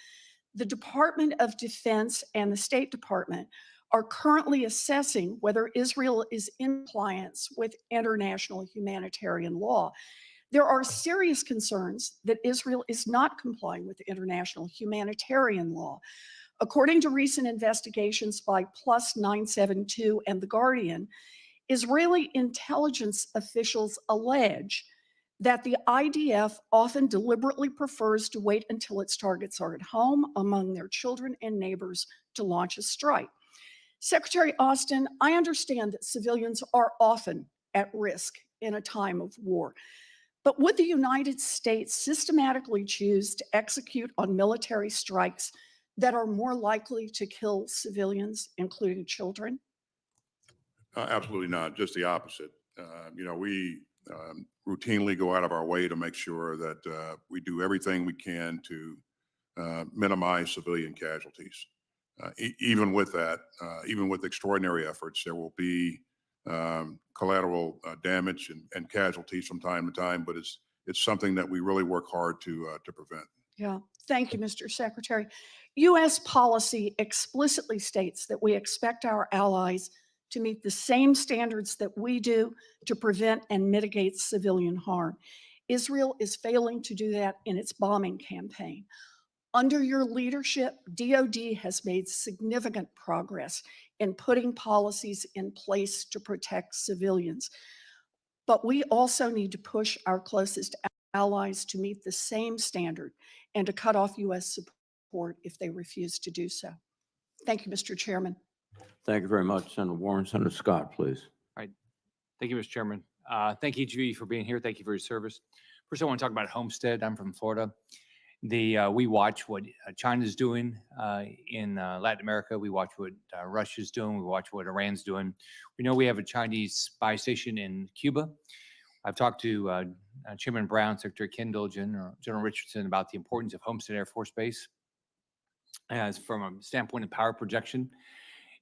the Department of Defense and the State Department are currently assessing whether Israel is in compliance with international humanitarian law. There are serious concerns that Israel is not complying with international humanitarian law. According to recent investigations by Plus 972 and The Guardian, Israeli intelligence officials allege that the IDF often deliberately prefers to wait until its targets are at home among their children and neighbors to launch a strike. Secretary Austin, I understand that civilians are often at risk in a time of war. But would the United States systematically choose to execute on military strikes that are more likely to kill civilians, including children? Absolutely not, just the opposite. We routinely go out of our way to make sure that we do everything we can to minimize civilian casualties. Even with that, even with extraordinary efforts, there will be collateral damage and casualties from time to time, but it's something that we really work hard to prevent. Yeah, thank you, Mr. Secretary. U.S. policy explicitly states that we expect our allies to meet the same standards that we do to prevent and mitigate civilian harm. Israel is failing to do that in its bombing campaign. Under your leadership, DoD has made significant progress in putting policies in place to protect civilians. But we also need to push our closest allies to meet the same standard and to cut off U.S. support if they refuse to do so. Thank you, Mr. Chairman. Thank you very much. Senator Warren. Senator Scott, please. Thank you, Mr. Chairman. Thank each of you for being here. Thank you for your service. First, I want to talk about Homestead. I'm from Florida. We watch what China's doing in Latin America. We watch what Russia's doing. We watch what Iran's doing. We know we have a Chinese spy station in Cuba. I've talked to Chairman Brown, Secretary Kendall, General Richardson about the importance of Homestead Air Force Base as from a standpoint of power projection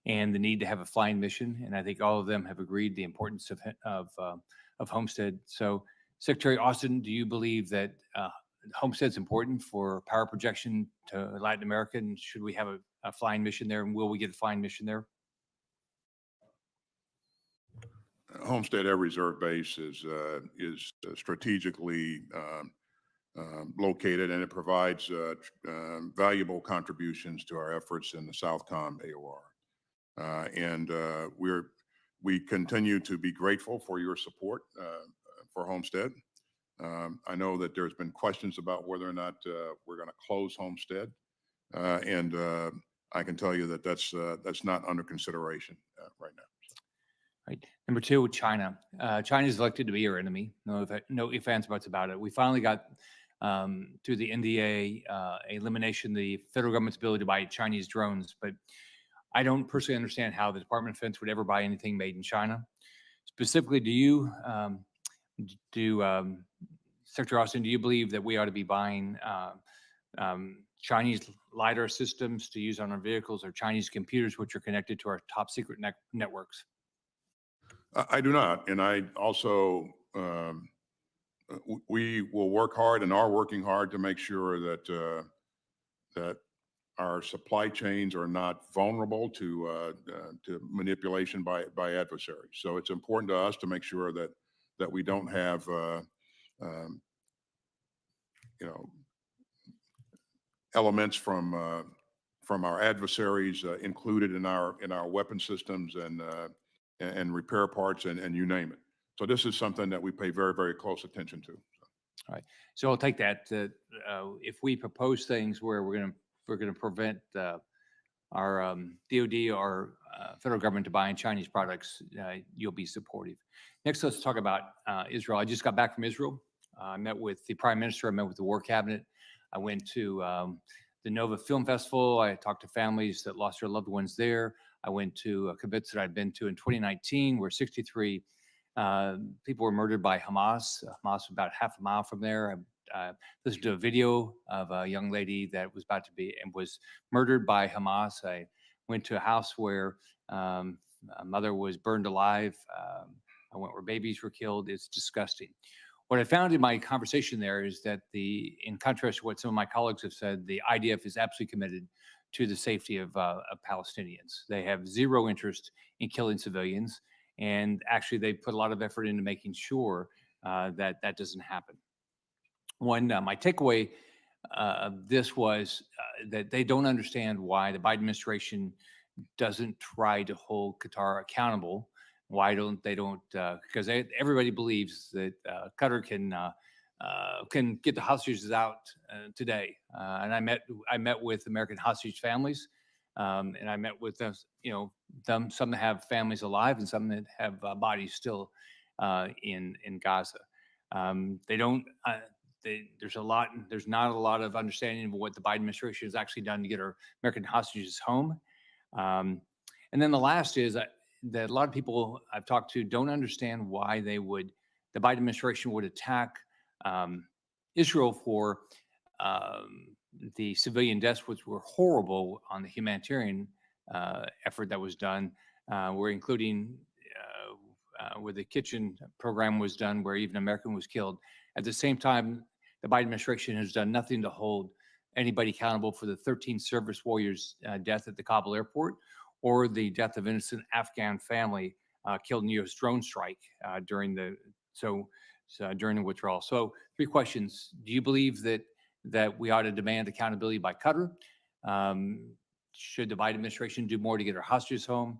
and the need to have a flying mission. And I think all of them have agreed the importance of Homestead. So, Secretary Austin, do you believe that Homestead's important for power projection to Latin America? And should we have a flying mission there? And will we get a flying mission there? Homestead Air Reserve Base is strategically located, and it provides valuable contributions to our efforts in the Southcom AOR. We continue to be grateful for your support for Homestead. I know that there's been questions about whether or not we're going to close Homestead, and I can tell you that that's not under consideration right now. Right. Number two, China. China is elected to be our enemy. No ifs, ands, buts about it. We finally got through the NDA elimination, the federal government's ability to buy Chinese drones, but I don't personally understand how the Department of Defense would ever buy anything made in China. Specifically, Secretary Austin, do you believe that we ought to be buying Chinese LiDAR systems to use on our vehicles or Chinese computers which are connected to our top secret networks? I do not. And I also, we will work hard and are working hard to make sure that that our supply chains are not vulnerable to manipulation by adversaries. So it's important to us to make sure that we don't have elements from our adversaries included in our weapon systems and repair parts and you name it. So this is something that we pay very, very close attention to. All right. So I'll take that. If we propose things where we're going to prevent DoD or federal government to buy in Chinese products, you'll be supportive. Next, let's talk about Israel. I just got back from Israel. I met with the Prime Minister. I met with the War Cabinet. I went to the Nova Film Festival. I talked to families that lost their loved ones there. I went to a kibbutz that I'd been to in 2019, where 63 people were murdered by Hamas. Hamas was about half a mile from there. I listened to a video of a young lady that was about to be and was murdered by Hamas. I went to a house where a mother was burned alive. I went where babies were killed. It's disgusting. What I found in my conversation there is that in contrast to what some of my colleagues have said, the IDF is absolutely committed to the safety of Palestinians. They have zero interest in killing civilians. And actually, they put a lot of effort into making sure that that doesn't happen. My takeaway of this was that they don't understand why the Biden administration doesn't try to hold Qatar accountable. Why don't they because everybody believes that Qatar can get the hostages out today. And I met with American hostage families, and I met with some that have families alive and some that have bodies still in Gaza. There's not a lot of understanding of what the Biden administration has actually done to get our American hostages home. And then the last is that a lot of people I've talked to don't understand why the Biden administration would attack Israel for the civilian deaths, which were horrible on the humanitarian effort that was done. We're including where the kitchen program was done, where even an American was killed. At the same time, the Biden administration has done nothing to hold anybody accountable for the 13 service warriors' death at the Kabul airport, or the death of innocent Afghan family killed in a U.S. drone strike during the withdrawal. So 3 questions. Do you believe that we ought to demand accountability by Qatar? Should the Biden administration do more to get our hostages home?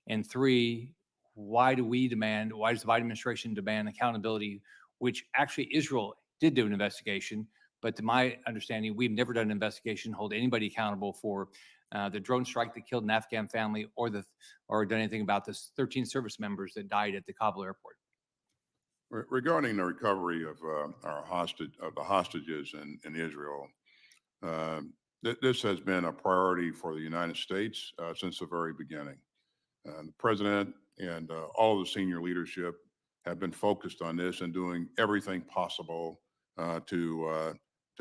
And 3, why does the Biden administration demand accountability, which actually Israel did do an investigation, but to my understanding, we've never done an investigation, hold anybody accountable for the drone strike that killed an Afghan family, or done anything about the 13 service members that died at the Kabul airport. Regarding the recovery of the hostages in Israel, this has been a priority for the United States since the very beginning. The president and all of the senior leadership have been focused on this and doing everything possible to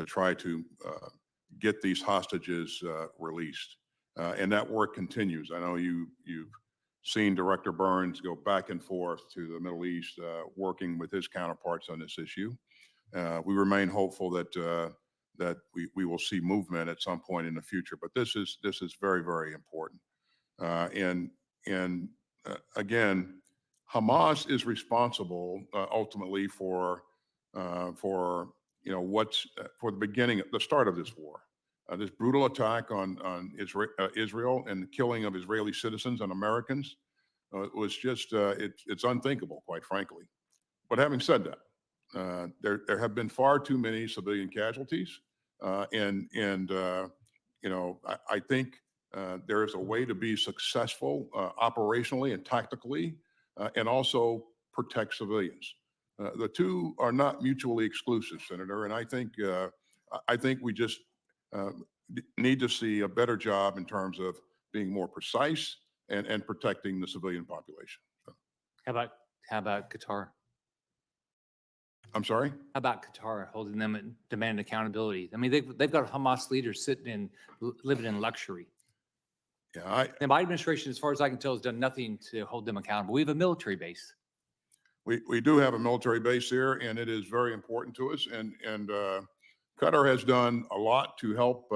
try to get these hostages released. And that work continues. I know you've seen Director Burns go back and forth to the Middle East, working with his counterparts on this issue. We remain hopeful that we will see movement at some point in the future. But this is very, very important. Again, Hamas is responsible ultimately for the start of this war. This brutal attack on Israel and the killing of Israeli citizens and Americans was just, it's unthinkable, quite frankly. But having said that, there have been far too many civilian casualties. I think there is a way to be successful operationally and tactically, and also protect civilians. The two are not mutually exclusive, Senator, and I think we just need to see a better job in terms of being more precise and protecting the civilian population. So, How about Qatar? I'm sorry? How about Qatar holding them and demanding accountability? I mean, they've got Hamas leaders living in luxury. Yeah, The Biden administration, as far as I can tell, has done nothing to hold them accountable. We have a military base. we do have a military base here, and it is very important to us. And Qatar has done a lot to help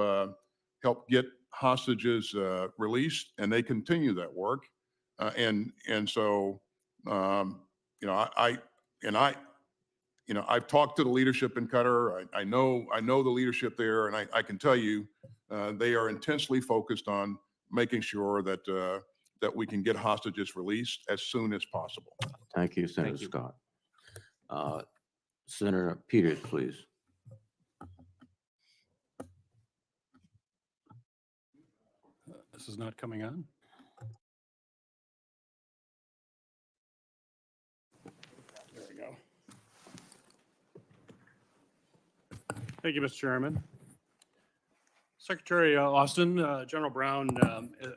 get hostages released, and they continue that work. I've talked to the leadership in Qatar. I know the leadership there, and I can tell you they are intensely focused on making sure that we can get hostages released as soon as possible. Thank you, Senator you. Scott. Senator Peters, please. This is not coming on. There we go. Thank you, Mr. Chairman. Secretary Austin, General Brown,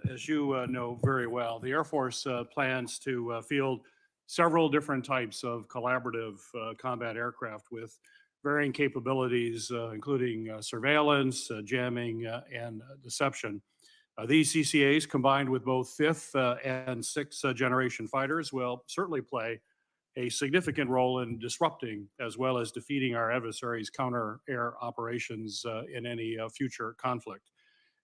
as you know very well, the Air Force plans to field several different types of collaborative combat aircraft with varying capabilities, including surveillance, jamming, and deception. These CCAs, combined with both fifth and sixth generation fighters, will certainly play a significant role in disrupting as well as defeating our adversaries' counter-air operations in any future conflict.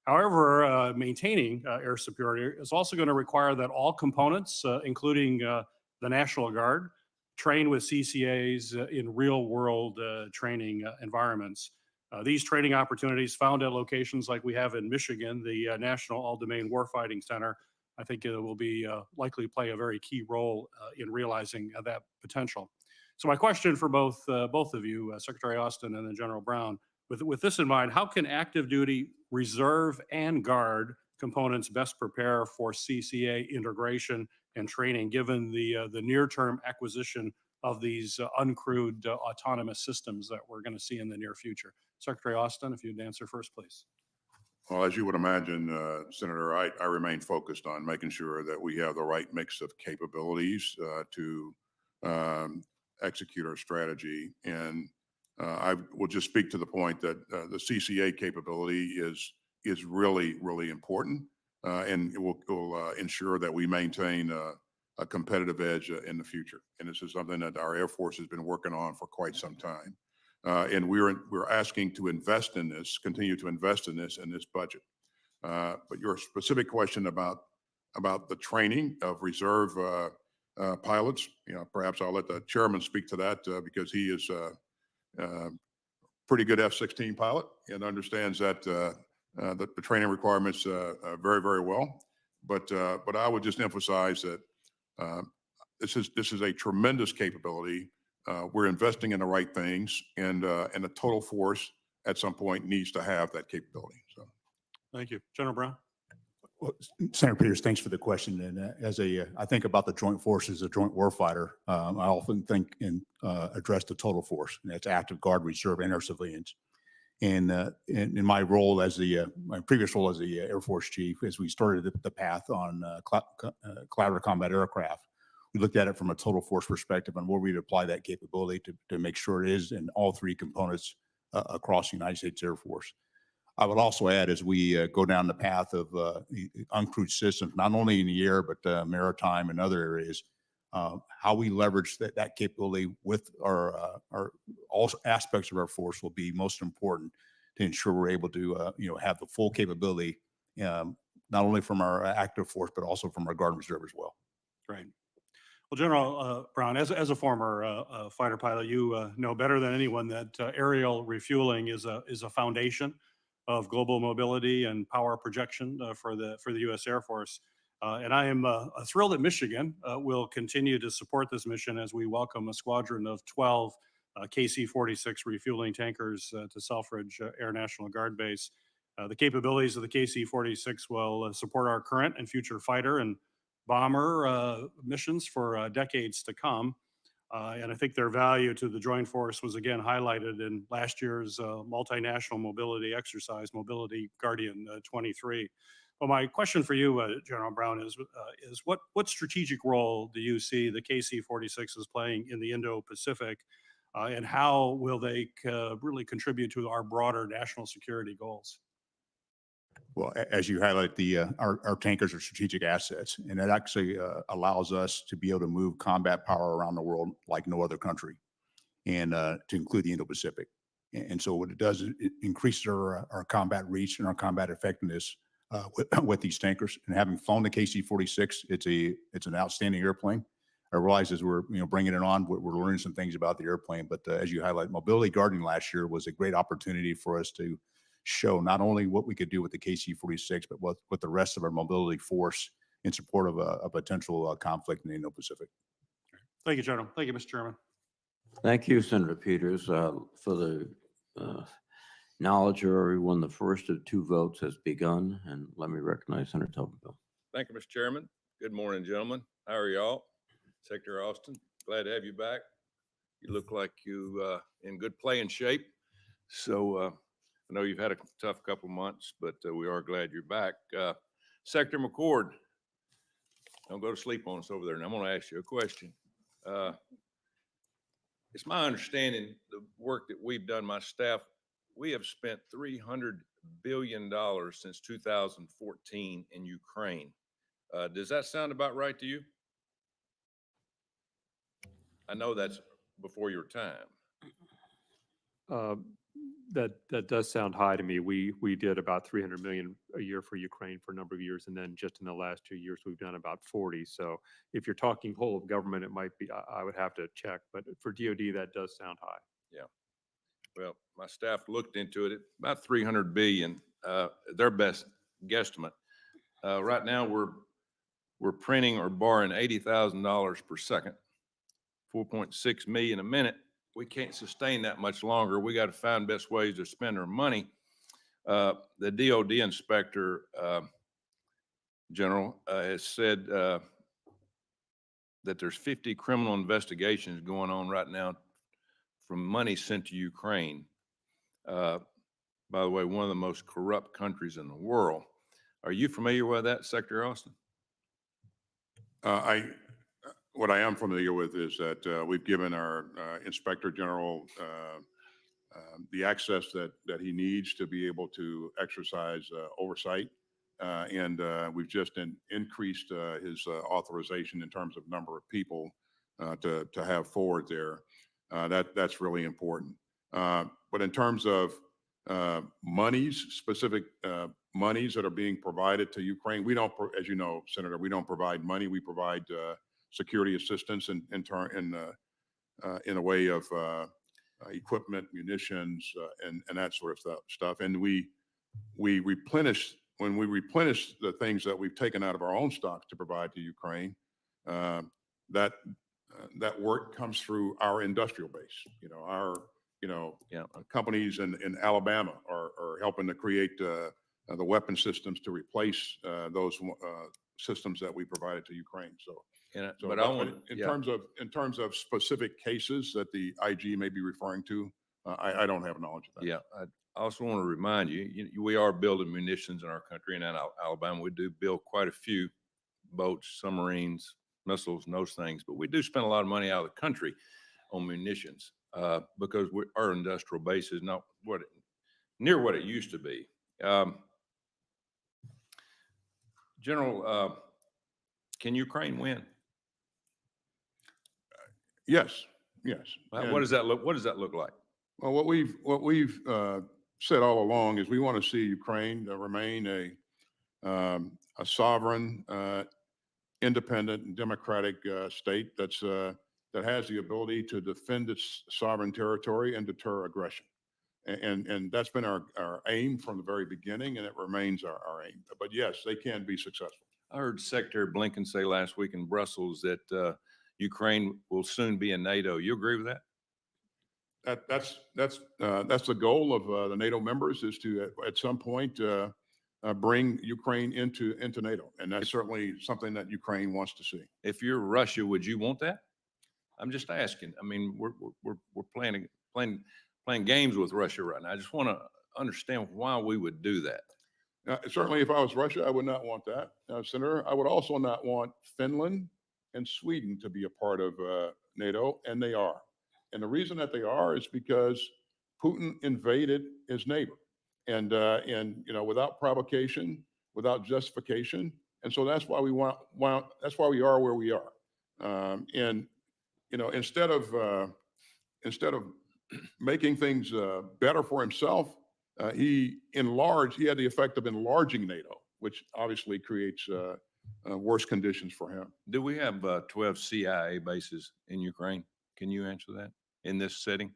However, maintaining air superiority is also going to require that all components, including the National Guard, train with CCAs in real-world training environments. These training opportunities found at locations like we have in Michigan, the National All-Domain Warfighting Center, I think it will be likely play a very key role in realizing that potential. So my question for both of you, Secretary Austin and then General Brown, with this in mind, how can active duty, reserve, and guard components best prepare for CCA integration and training, given the near-term acquisition of these uncrewed autonomous systems that we're going to see in the near future? Secretary Austin, if you'd answer first, please. Well, as you would imagine, Senator, I remain focused on making sure that we have the right mix of capabilities to execute our strategy. And I will just speak to the point that the CCA capability is really, really important, and it will ensure that we maintain a competitive edge in the future. And this is something that our Air Force has been working on for quite some time. And we're asking to invest in this, continue to invest in this budget. But your specific question about the training of reserve pilots, perhaps I'll let the chairman speak to that because he is a pretty good F-16 pilot and understands that the training requirements very, very well. But I would just emphasize that this is a tremendous capability. We're investing in the right things, and the total force at some point needs to have that capability. So, Thank you. General Brown? Well, Senator Peters, thanks for the question. And I think about the joint force as a joint warfighter, I often think and address the total force, and that's active guard, reserve, and our civilians. And in my role my previous role as the Air Force chief, as we started the path on collaborative combat aircraft, we looked at it from a total force perspective and where we'd apply that capability to make sure it is in all three components across the United States Air Force. I would also add, as we go down the path of uncrewed systems, not only in the air, but maritime and other areas, how we leverage that capability with our all aspects of our force will be most important to ensure we're able to have the full capability, not only from our active force, but also from our Guard and Reserve as well. Great. Well, General Brown, as a former fighter pilot, you know better than anyone that aerial refueling is a foundation of global mobility and power projection for the U.S. Air Force. And I am thrilled that Michigan will continue to support this mission as we welcome a squadron of 12 KC-46 refueling tankers to Selfridge Air National Guard Base. The capabilities of the KC-46 will support our current and future fighter and bomber missions for decades to come. And I think their value to the Joint Force was again highlighted in last year's multinational mobility exercise, Mobility Guardian 23. Well, my question for you, General Brown, is what strategic role do you see the KC-46 is playing in the Indo-Pacific, and how will they really contribute to our broader national security goals? Well, as you highlight, our tankers are strategic assets, and it actually allows us to be able to move combat power around the world like no other country, and to include the Indo-Pacific. And so what it does is it increases our combat reach and our combat effectiveness with these tankers. And having flown the KC-46, it's an outstanding airplane. I realize as we're bringing it on, we're learning some things about the airplane. But as you highlight, Mobility Guardian last year was a great opportunity for us to show not only what we could do with the KC-46, but what the rest of our mobility force in support of a potential conflict in the Indo-Pacific. Thank you, General. Thank you, Mr. Chairman. Thank you, Senator Peters, for the Knowledge of everyone, the first of two votes has begun, and let me recognize Senator Tuberville. Thank you, Mr. Chairman. Good morning, gentlemen. How are y'all? Secretary Austin, glad to have you back. You look like you in good playing shape. So I know you've had a tough couple months, but we are glad you're back. Secretary McCord, don't go to sleep on us over there. And I'm going to ask you a question. It's my understanding the work that we've done, my staff, we have spent $300 billion since 2014 in Ukraine. Does that sound about right to you? I know that's before your time. That does sound high to me. We did about 300 million a year for Ukraine for a number of years, and then just in the last 2 years, we've done about 40. So if you're talking whole of government, it might be, I would have to check, but for DoD, that does sound high. Yeah. Well, my staff looked into it, about 300 billion, their best guesstimate. Right now, we're printing or borrowing $80,000 per second, 4.6 million a minute. We can't sustain that much longer. We got to find best ways to spend our money. The DOD inspector general has said that there's 50 criminal investigations going on right now from money sent to Ukraine. By the way, one of the most corrupt countries in the world. Are you familiar with that, Secretary Austin? What I am familiar with is that we've given our Inspector General the access that he needs to be able to exercise oversight. And we've just increased his authorization in terms of number of people to have forward there. That's really important. But in terms of monies, specific monies that are being provided to Ukraine, we don't, as you know, Senator, we don't provide money. We provide security assistance in a way of equipment, munitions, and that sort of stuff. And we replenish, when we replenish the things that we've taken out of our own stocks to provide to Ukraine, that work comes through our industrial base. Companies in Alabama are helping to create the weapon systems to replace those systems that we provided to Ukraine. But I want in terms of specific cases that the IG may be referring to, I don't have knowledge of that. Yeah, I also want to remind you, we are building munitions in our country, and in Alabama, we do build quite a few boats, submarines, missiles, and those things. But we do spend a lot of money out of the country on munitions because our industrial base is not near what it used to be. General, can Ukraine win? Yes. What does that look like? Well, what we've said all along is we want to see Ukraine remain a sovereign, independent, and democratic state that has the ability to defend its sovereign territory and deter aggression. And that's been our aim from the very beginning, and it remains our aim. But yes, they can be successful. I heard Secretary Blinken say last week in Brussels that Ukraine will soon be in NATO. You agree with that? That's the goal of the NATO members, is to at some point bring Ukraine into NATO, and that's certainly something that Ukraine wants to see. If you're Russia, would you want that? I'm just asking. I mean, we're playing games with Russia right now. I just want to understand why we would do that. Certainly, if I was Russia, I would not want that, Senator. I would also not want Finland and Sweden to be a part of NATO, and they are. And the reason that they are is because Putin invaded his neighbor, and without provocation, without justification, and so that's why that's why we are where we are. Instead of making things better for himself, he had the effect of enlarging NATO, which obviously creates worse conditions for him. Do we have 12 CIA bases in Ukraine? Can you answer that in this setting?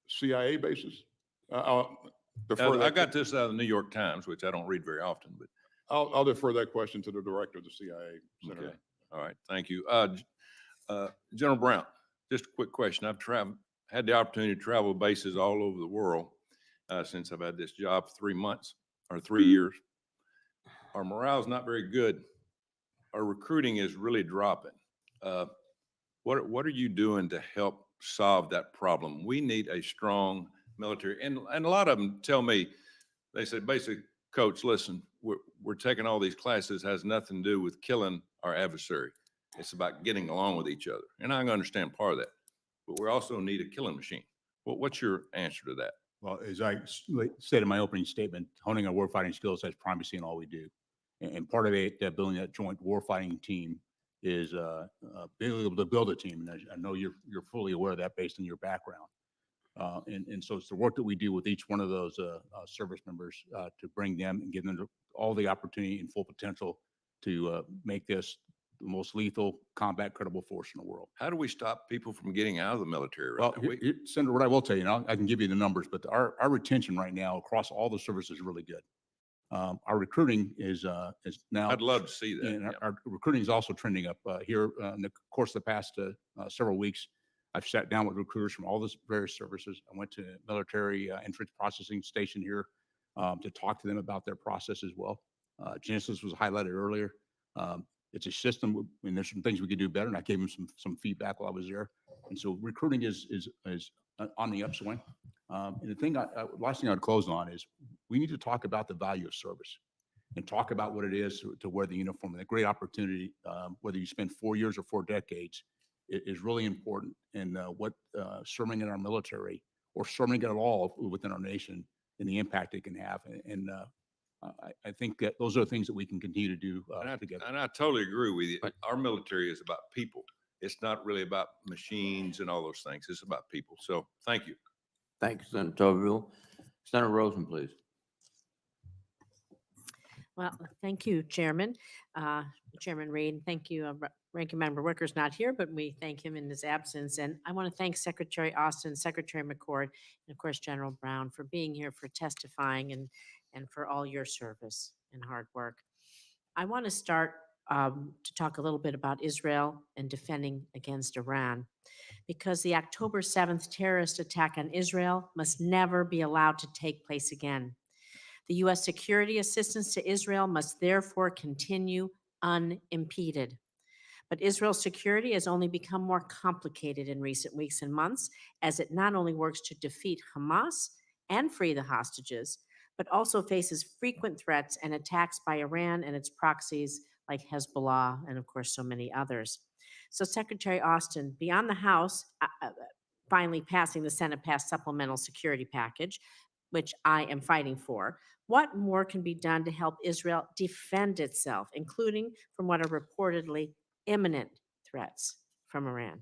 CIA bases? I got this out of the New York Times, which I don't read very often, but I'll defer that question to the director of the CIA, Senator. Okay. All right. Thank you. General Brown, just a quick question. I've had the opportunity to travel bases all over the world. since I've had this job 3 months or 3 years. Our morale's not very good. Our recruiting is really dropping. What are you doing to help solve that problem? We need a strong military, and a lot of them tell me, they said, basically, Coach, listen, we're taking all these classes, has nothing to do with killing our adversary. It's about getting along with each other. And I can understand part of that, but we also need a killing machine. What's your answer to that? Well, as I said in my opening statement, honing our warfighting skills has primacy in all we do. And part of it, building that joint warfighting team is being able to build a team. And I know you're fully aware of that based on your background. And so it's the work that we do with each one of those service members to bring them and give them all the opportunity and full potential to make this the most lethal combat credible force in the world. How do we stop people from getting out of the military right Well, now? Senator, what I will tell you, and I can give you the numbers, but our retention right now across all the services is really good. Our recruiting is now. I'd love to see that. And yeah. our recruiting is also trending up here in the course of the past several weeks. I've sat down with recruiters from all the various services. I went to military entrance processing station here to talk to them about their process as well. Genesis was highlighted earlier. It's a system, and there's some things we could do better, and I gave them some feedback while I was there. And so recruiting is on the upswing. And the thing, last thing I'd close on is we need to talk about the value of service and talk about what it is to wear the uniform. And the great opportunity, whether you spend 4 years or 4 decades, is really important. And what serving in our military or serving at all within our nation and the impact it can have. And I think that those are the things that we can continue to do together. And I totally agree with you. Our military is about people. It's not really about machines and all those things. It's about people. So thank you. Thank you, Senator Tuberville. Senator Rosen, please. Well, thank you, Chairman. Chairman Reed, thank you. Ranking Member Wicker's not here, but we thank him in his absence. And I want to thank Secretary Austin, Secretary McCord, and of course, General Brown for being here, for testifying, and for all your service and hard work. I want to start to talk a little bit about Israel and defending against Iran, because the October 7th terrorist attack on Israel must never be allowed to take place again. The U.S. security assistance to Israel must therefore continue unimpeded. But Israel's security has only become more complicated in recent weeks and months, as it not only works to defeat Hamas and free the hostages, but also faces frequent threats and attacks by Iran and its proxies like Hezbollah and, of course, so many others. So, Secretary Austin, beyond the House finally passing the Senate-passed supplemental security package, which I am fighting for, what more can be done to help Israel defend itself, including from what are reportedly imminent threats from Iran?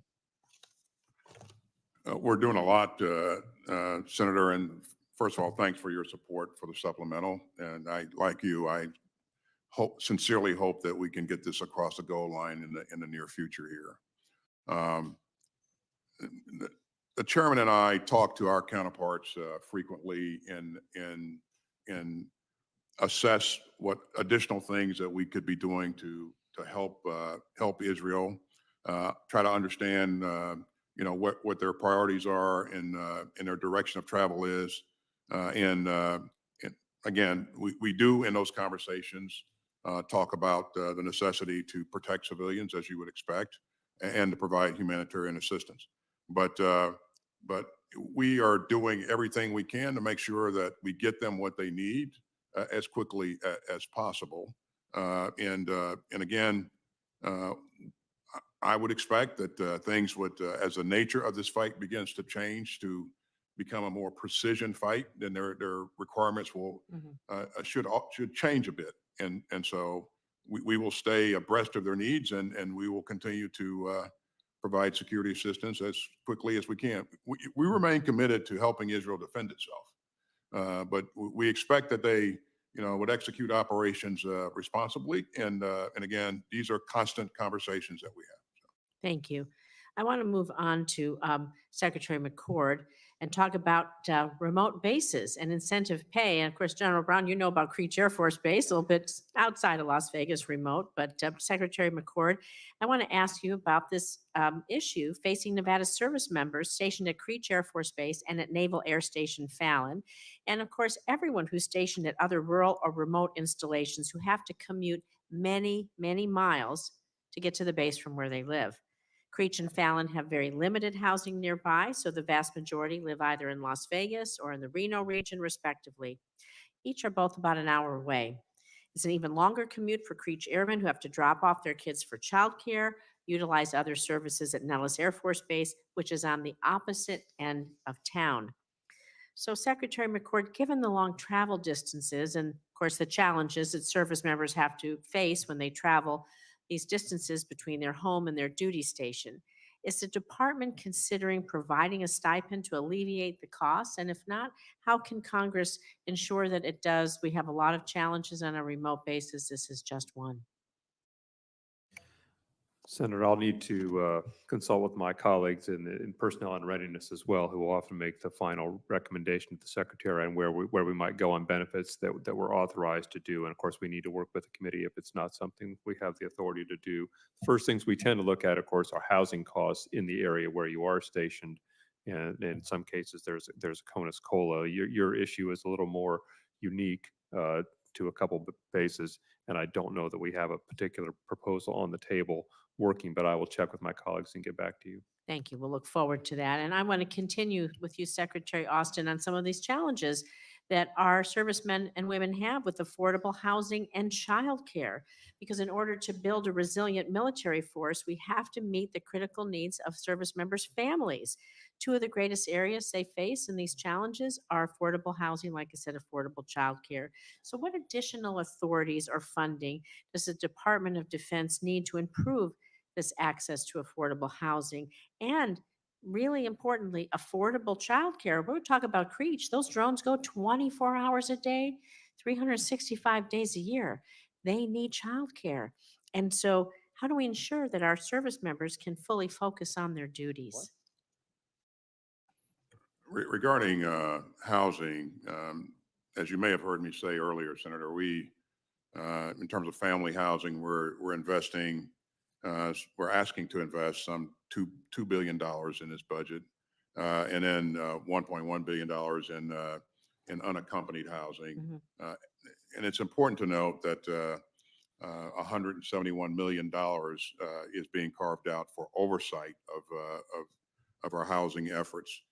We're doing a lot, Senator, and first of all, thanks for your support for the supplemental. And like you, I sincerely hope that we can get this across the goal line in the near future here. The chairman and I talk to our counterparts frequently and assess what additional things that we could be doing to help Israel, try to understand what their priorities are and their direction of travel is. And again, we do in those conversations talk about the necessity to protect civilians, as you would expect, and to provide humanitarian assistance. But we are doing everything we can to make sure that we get them what they need as quickly as possible. And again, I would expect that things would, as the nature of this fight begins to change to become a more precision fight, then their requirements will should change a bit. And so we will stay abreast of their needs, and we will continue to provide security assistance as quickly as we can. We remain committed to helping Israel defend itself, but we expect that they would execute operations responsibly. And again, these are constant conversations that we have. Thank you. I want to move on to Secretary McCord. and talk about remote bases and incentive pay. And of course, General Brown, you know about Creech Air Force Base, a little bit outside of Las Vegas, remote. But Secretary McCord, I want to ask you about this issue facing Nevada service members stationed at Creech Air Force Base and at Naval Air Station Fallon. And of course, everyone who's stationed at other rural or remote installations who have to commute many, many miles to get to the base from where they live. Creech and Fallon have very limited housing nearby, so the vast majority live either in Las Vegas or in the Reno region, respectively. Each are both about an hour away. It's an even longer commute for Creech airmen who have to drop off their kids for childcare, utilize other services at Nellis Air Force Base, which is on the opposite end of town. So Secretary McCord, given the long travel distances and of course the challenges that service members have to face when they travel these distances between their home and their duty station, is the department considering providing a stipend to alleviate the costs? And if not, how can Congress ensure that it does? We have a lot of challenges on a remote basis. This is just one. Senator, I'll need to consult with my colleagues in personnel and readiness as well, who will often make the final recommendation to the secretary on where we might go on benefits that we're authorized to do. And of course, we need to work with the committee if it's not something we have the authority to do. First things we tend to look at, of course, are housing costs in the area where you are stationed. And in some cases, there's a CONUS COLA. Your issue is a little more unique to a couple bases, and I don't know that we have a particular proposal on the table working, but I will check with my colleagues and get back to you. Thank you. We'll look forward to that. And I want to continue with you, Secretary Austin, on some of these challenges that our servicemen and women have with affordable housing and childcare. Because in order to build a resilient military force, we have to meet the critical needs of service members' families. Two of the greatest areas they face in these challenges are affordable housing, like I said, affordable childcare. So what additional authorities or funding does the Department of Defense need to improve this access to affordable housing and, really importantly, affordable childcare? We're talking about Creech. Those drones go 24 hours a day, 365 days a year. They need childcare. And so how do we ensure that our service members can fully focus on their duties? Regarding housing, as you may have heard me say earlier, Senator, we, in terms of family housing, we're investing. We're asking to invest some $2 billion in this budget, and then $1.1 billion in unaccompanied housing. And it's important to note that $171 million is being carved out for oversight of our housing efforts.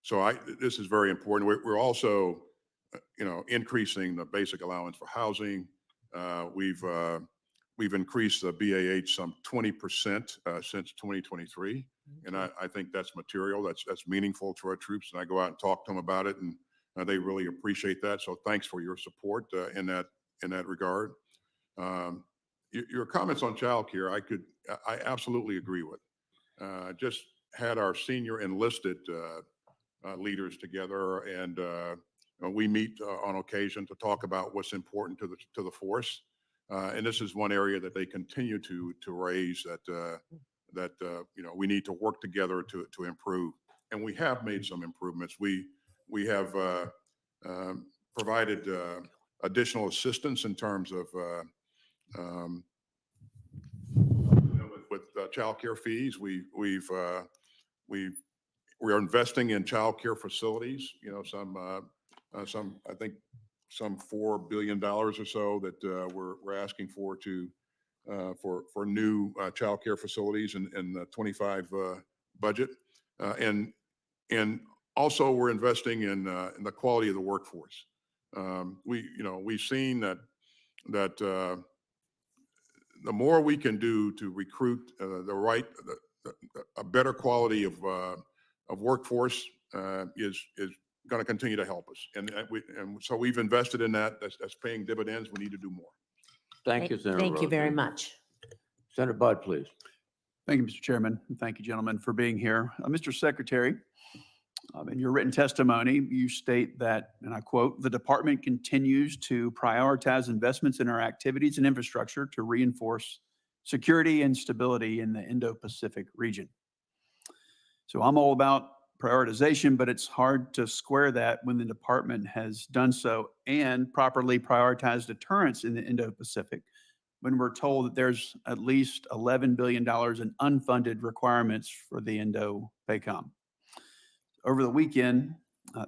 So this is very important. We're also, increasing the basic allowance for housing. We've increased the BAH some 20% since 2023, and I think that's material. That's meaningful to our troops, and I go out and talk to them about it, and they really appreciate that. So thanks for your support in that regard. Your comments on childcare, I absolutely agree with. Just had our senior enlisted leaders together, and we meet on occasion to talk about what's important to the force. And this is one area that they continue to raise that we need to work together to improve. And we have made some improvements. We have provided additional assistance in terms of with child care fees. We're investing in child care facilities. I think some $4 billion or so that we're asking for new child care facilities in the 25 budget, and also we're investing in the quality of the workforce. We've seen that the more we can do to recruit a better quality of workforce is going to continue to help us. And so we've invested in that. That's paying dividends. We need to do more. Thank you, Senator. Thank you very Rosen. much. Senator Budd, please. Thank you, Mr. Chairman. And thank you, gentlemen, for being here. Mr. Secretary, in your written testimony, you state that, and I quote, "The department continues to prioritize investments in our activities and infrastructure to reinforce security and stability in the Indo-Pacific region." So I'm all about prioritization, but it's hard to square that when the department has done so and properly prioritized deterrence in the Indo-Pacific, when we're told that there's at least $11 billion in unfunded requirements for the Indo-PACOM. Over the weekend,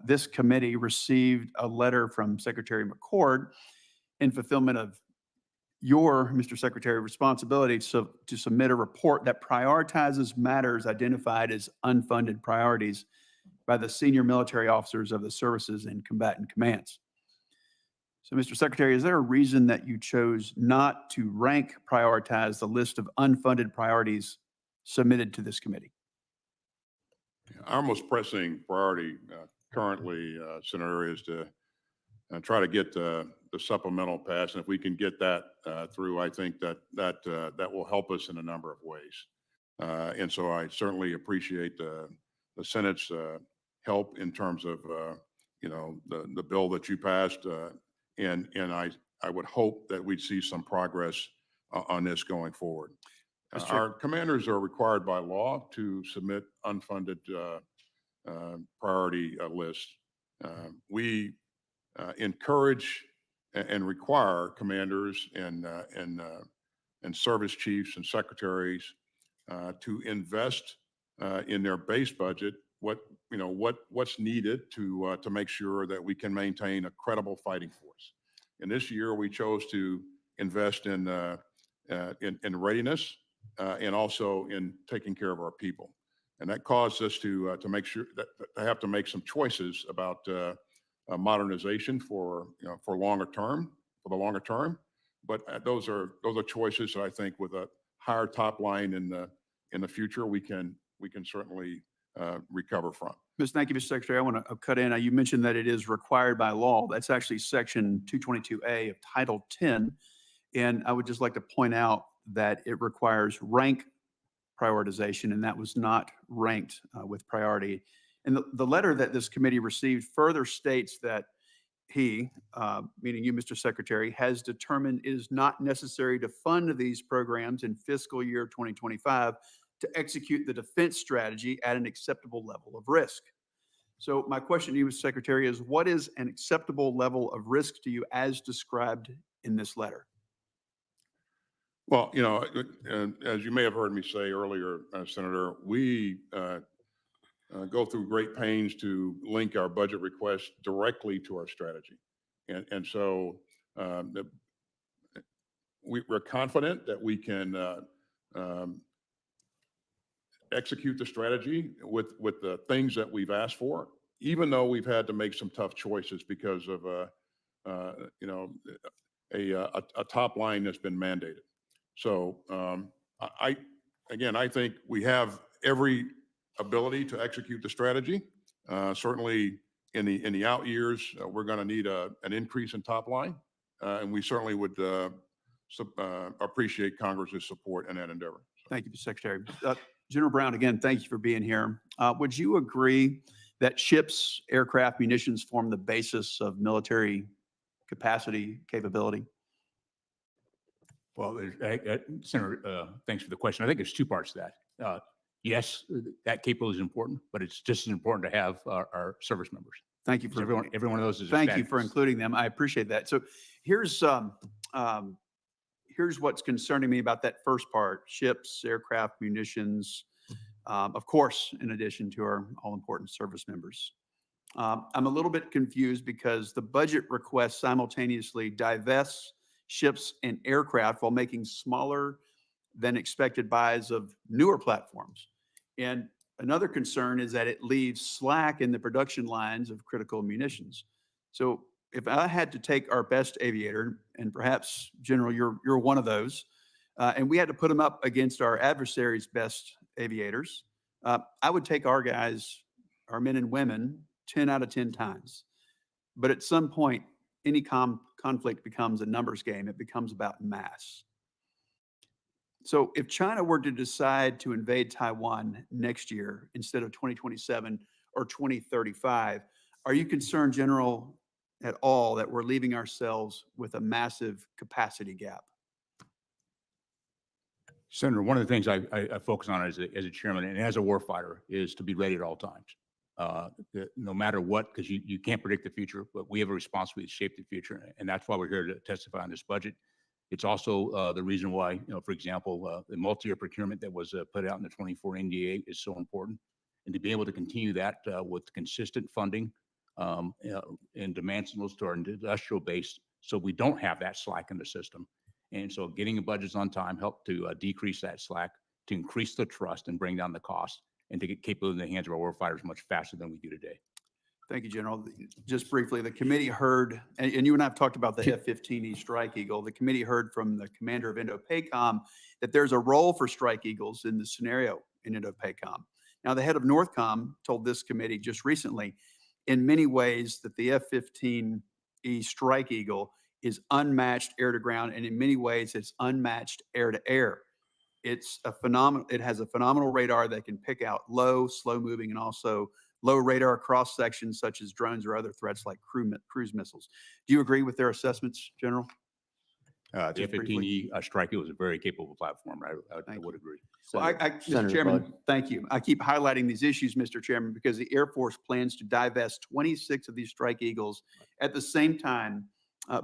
this committee received a letter from Secretary McCord in fulfillment of your, Mr. Secretary, responsibility to submit a report that prioritizes matters identified as unfunded priorities by the senior military officers of the services and combatant commands. So, Mr. Secretary, is there a reason that you chose not to rank prioritize the list of unfunded priorities submitted to this committee? Our most pressing priority currently, Senator, is to try to get the supplemental passed. And if we can get that through, I think that will help us in a number of ways. And so I certainly appreciate the Senate's help in terms of the bill that you passed. And I would hope that we'd see some progress on this going forward. Our commanders are required by law to submit unfunded priority lists. We encourage and require commanders and service chiefs and secretaries to invest in their base budget what's needed to make sure that we can maintain a credible fighting force. And this year we chose to invest in readiness and also in taking care of our people. And that caused us to make sure that I have to make some choices about modernization for the longer term. But those are choices that I think with a higher top line in the future we can certainly recover from. Thank you, Mr. Secretary. I want to cut in. You mentioned that it is required by law. That's actually Section 222A of Title 10. And I would just like to point out that it requires rank prioritization, and that was not ranked with priority. And the letter that this committee received further states that he, meaning you, Mr. Secretary, has determined it is not necessary to fund these programs in fiscal year 2025 to execute the defense strategy at an acceptable level of risk. So my question to you, Mr. Secretary, is what is an acceptable level of risk to you as described in this letter? Well, as you may have heard me say earlier, Senator, we go through great pains to link our budget requests directly to our strategy. And so we're confident that we can execute the strategy with the things that we've asked for, even though we've had to make some tough choices because of a top line that's been mandated. So I think we have every ability to execute the strategy. Certainly in the out years, we're going to need an increase in top line, and we certainly would appreciate Congress's support in that endeavor. Thank you, Mr. Secretary. General Brown, again, thank you for being here. Would you agree that ships, aircraft, munitions form the basis of military capacity, capability? Well, Senator, thanks for the question. I think there's two parts to that. Yes, that capability is important, but it's just as important to have our service members. Thank you for every one of those is. Thank you for including them. I appreciate that. So here's what's concerning me about that first part: ships, aircraft, munitions. Of course, in addition to our all-important service members. I'm a little bit confused because the budget request simultaneously divests ships and aircraft while making smaller than expected buys of newer platforms. And another concern is that it leaves slack in the production lines of critical munitions. So if I had to take our best aviator, and perhaps General, you're one of those, and we had to put them up against our adversaries' best aviators, I would take our guys, our men and women, 10 out of 10 times. But at some point, any conflict becomes a numbers game. It becomes about mass. So if China were to decide to invade Taiwan next year instead of 2027 or 2035, are you concerned, General, at all that we're leaving ourselves with a massive capacity gap? Senator, one of the things I focus on as a chairman and as a warfighter is to be ready at all times. no matter what, because you can't predict the future, but we have a responsibility to shape the future. And that's why we're here to testify on this budget. It's also the reason why, for example, the multi-year procurement that was put out in the 24 NDA is so important. And to be able to continue that with consistent funding and demand signals to our industrial base, so we don't have that slack in the system. And so getting the budgets on time help to decrease that slack, to increase the trust and bring down the cost, and to get capability in the hands of our warfighters much faster than we do today. Thank you, General. Just briefly, the committee heard, and you and I have talked about the F-15E Strike Eagle. The committee heard from the commander of Indo-PACOM that there's a role for Strike Eagles in the scenario in Indo-PACOM. Now, the head of NORTHCOM told this committee just recently, in many ways, that the F-15E Strike Eagle is unmatched air to ground, and in many ways, it's unmatched air to air. It's a phenomenal. It has a phenomenal radar that can pick out low, slow moving, and also low radar cross sections such as drones or other threats like cruise missiles. Do you agree with their assessments, General? The Just briefly. F-15E Strike Eagle is a very capable platform. I would agree. Well, Mr. Senator Chairman, Bud. thank you. I keep highlighting these issues, Mr. Chairman, because the Air Force plans to divest 26 of these Strike Eagles at the same time,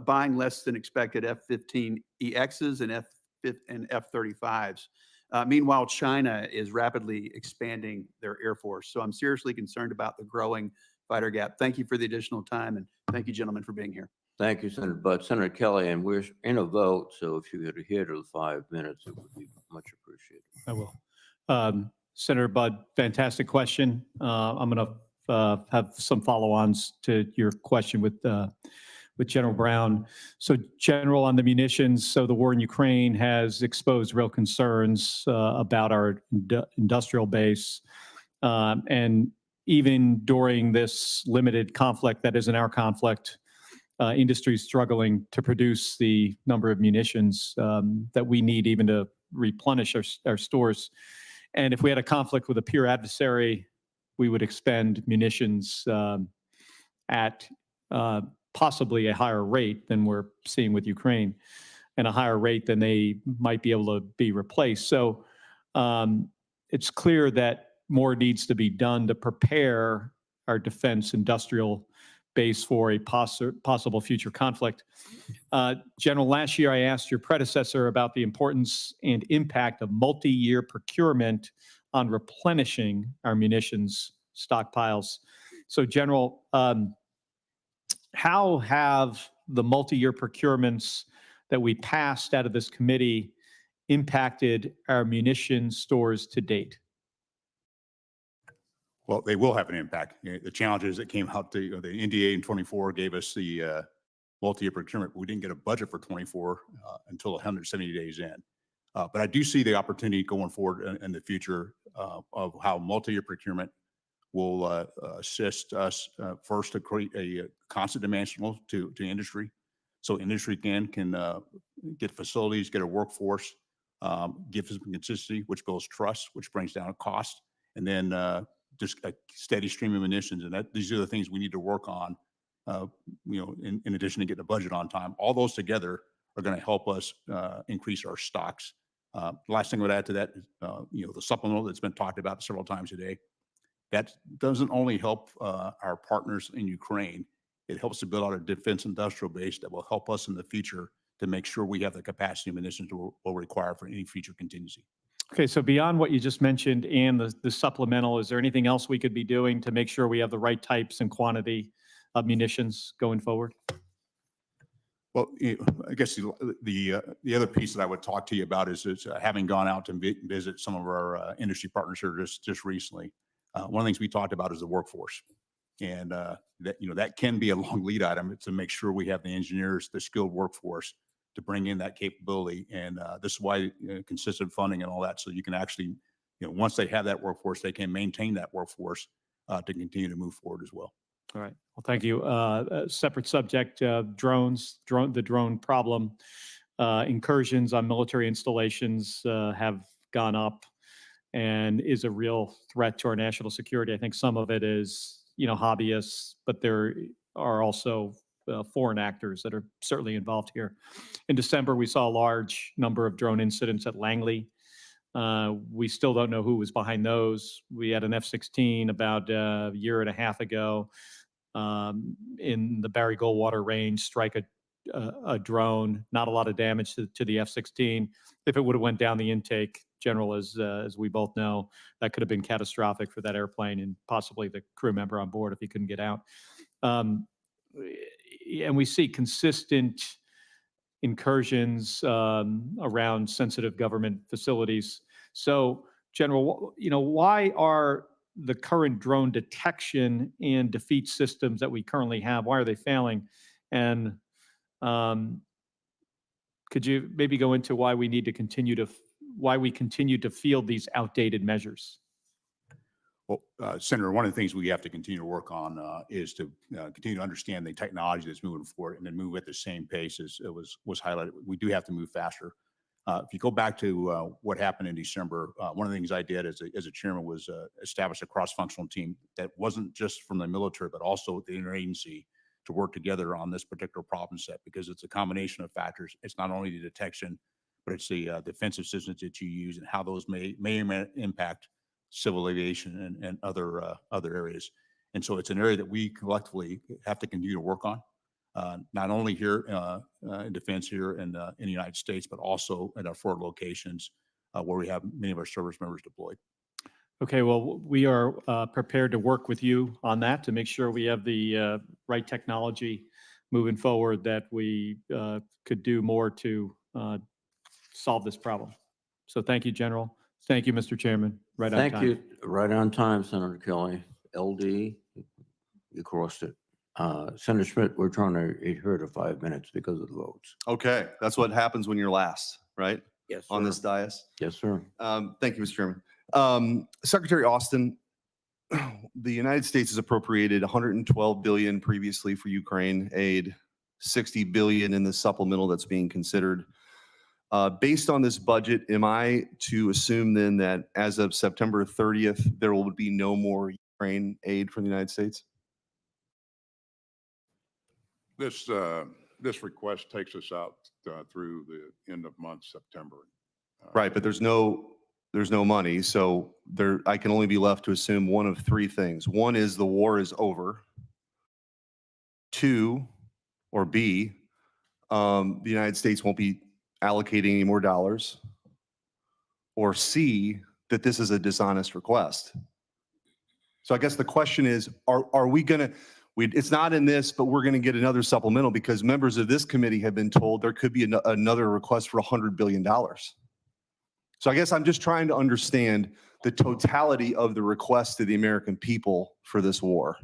buying less than expected F-15EXs and F-35s. Meanwhile, China is rapidly expanding their Air Force. So I'm seriously concerned about the growing fighter gap. Thank you for the additional time, and thank you, gentlemen, for being here. Thank you, Senator Budd. Senator Kelly, and we're in a vote, so if you could adhere to the 5 minutes, it would be much appreciated. I will. Senator Budd, fantastic question. I'm going to have some follow-ons to your question with General Brown. So General, on the munitions, so the war in Ukraine has exposed real concerns about our industrial base. And even during this limited conflict that isn't our conflict, industry is struggling to produce the number of munitions that we need even to replenish our stores. And if we had a conflict with a peer adversary, we would expend munitions at possibly a higher rate than we're seeing with Ukraine, and a higher rate than they might be able to be replaced. So it's clear that more needs to be done to prepare our defense industrial base for a possible future conflict. General, last year I asked your predecessor about the importance and impact of multi-year procurement on replenishing our munitions stockpiles. So General, how have the multi-year procurements that we passed out of this committee impacted our munition stores to date? Well, they will have an impact. The challenges that came out to the NDA in 24 gave us the multi-year procurement. We didn't get a budget for 24 until 170 days in. But I do see the opportunity going forward in the future of how multi-year procurement will assist us first to create a constant demand signal to industry. So industry can get facilities, get a workforce, give us consistency, which builds trust, which brings down cost, and then just a steady stream of munitions. And these are the things we need to work on, in addition to getting the budget on time. All those together are going to help us increase our stocks. Last thing I would add to that is, the supplemental that's been talked about several times today. That doesn't only help our partners in Ukraine, it helps to build out a defense industrial base that will help us in the future to make sure we have the capacity and munitions we'll require for any future contingency. Okay, so beyond what you just mentioned and the supplemental, is there anything else we could be doing to make sure we have the right types and quantity of munitions going forward? Well, I guess the other piece that I would talk to you about is having gone out to visit some of our industry partners here just recently. One of the things we talked about is the workforce, and that can be a long lead item to make sure we have the engineers, the skilled workforce to bring in that capability. And this is why consistent funding and all that, so you can actually, once they have that workforce, they can maintain that workforce to continue to move forward as well. All right. Well, thank you. Separate subject, drones, the drone problem. Incursions on military installations have gone up and is a real threat to our national security. I think some of it is, hobbyists, but there are also foreign actors that are certainly involved here. In December, we saw a large number of drone incidents at Langley. We still don't know who was behind those. We had an F-16 about a year and a half ago in the Barry Goldwater range strike a drone. Not a lot of damage to the F-16. If it would have went down the intake, General, as we both know, that could have been catastrophic for that airplane and possibly the crew member on board if he couldn't get out. And we see consistent incursions around sensitive government facilities. So, General, why are the current drone detection and defeat systems that we currently have, why are they failing? And could you maybe go into why we need to continue to field these outdated measures? Well, Senator, one of the things we have to continue to work on is to continue to understand the technology that's moving forward and then move at the same pace as it was highlighted. We do have to move faster. If you go back to what happened in December, one of the things I did as a chairman was establish a cross-functional team that wasn't just from the military, but also the interagency to work together on this particular problem set, because it's a combination of factors. It's not only the detection, but it's the defensive systems that you use and how those may impact civil aviation and other areas. And so it's an area that we collectively have to continue to work on, not only here in defense here in the United States, but also at our forward locations where we have many of our service members deployed. Okay, well, we are prepared to work with you on that to make sure we have the right technology moving forward, that we could do more to solve this problem. So thank you, General. Thank you, Mr. Chairman. Right on time. Thank you. Right on time, Senator Kelly. LD, you crossed it. Senator Schmidt, we're trying to adhere to 5 minutes because of the votes. Okay, that's what happens when you're last, right? Yes, On sir. this dais. Yes, sir. Thank you, Mr. Chairman. Secretary Austin, the United States has appropriated $112 billion previously for Ukraine aid, $60 billion in the supplemental that's being considered. Based on this budget, am I to assume then that as of September 30th, there will be no more Ukraine aid from the United States? This request takes us out through the end of month September. Right, but there's no money, so I can only be left to assume one of three things. One is the war is over. Two, or B, the United States won't be allocating any more dollars. Or C, that this is a dishonest request. So I guess the question is, are we going to, it's not in this, but we're going to get another supplemental because members of this committee have been told there could be another request for $100 billion. So I guess I'm just trying to understand the totality of the request to the American people for this war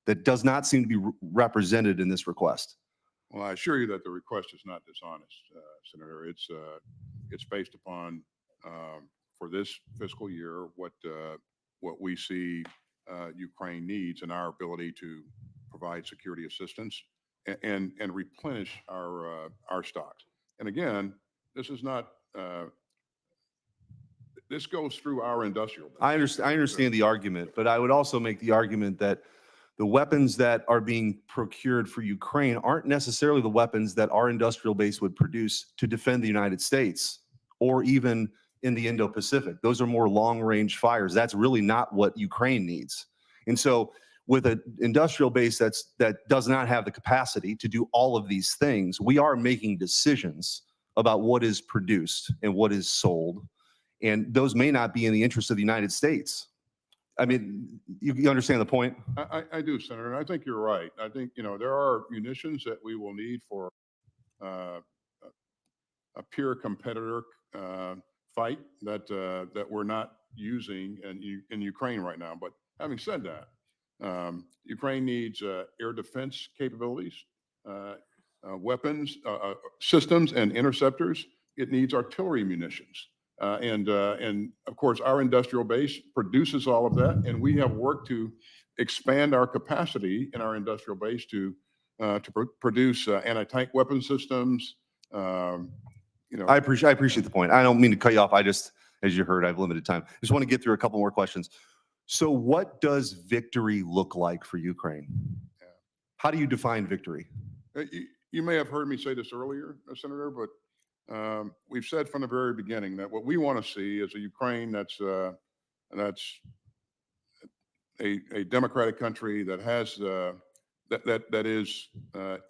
that does not seem to be represented in this request. Well, I assure you that the request is not dishonest, Senator. It's based upon for this fiscal year what we see Ukraine needs and our ability to provide security assistance and replenish our stocks. And again, this is not. This goes through our industrial base. I understand the argument, but I would also make the argument that the weapons that are being procured for Ukraine aren't necessarily the weapons that our industrial base would produce to defend the United States or even in the Indo-Pacific. Those are more long-range fires. That's really not what Ukraine needs. And so with an industrial base that does not have the capacity to do all of these things, we are making decisions about what is produced and what is sold. And those may not be in the interest of the United States. I mean, you understand the point? I do, Senator. And I think you're right. I think, there are munitions that we will need for a peer competitor fight that we're not using in Ukraine right now. But having said that, Ukraine needs air defense capabilities, weapons, systems, and interceptors. It needs artillery munitions. And of course, our industrial base produces all of that, and we have worked to expand our capacity in our industrial base to produce anti-tank weapon systems. I appreciate the point. I don't mean to cut you off. I just, as you heard, I have limited time. I just want to get through a couple more questions. So what does victory look like for Ukraine? How do you define victory? You may have heard me say this earlier, Senator, but we've said from the very beginning that what we want to see is a Ukraine that's a democratic country that has that is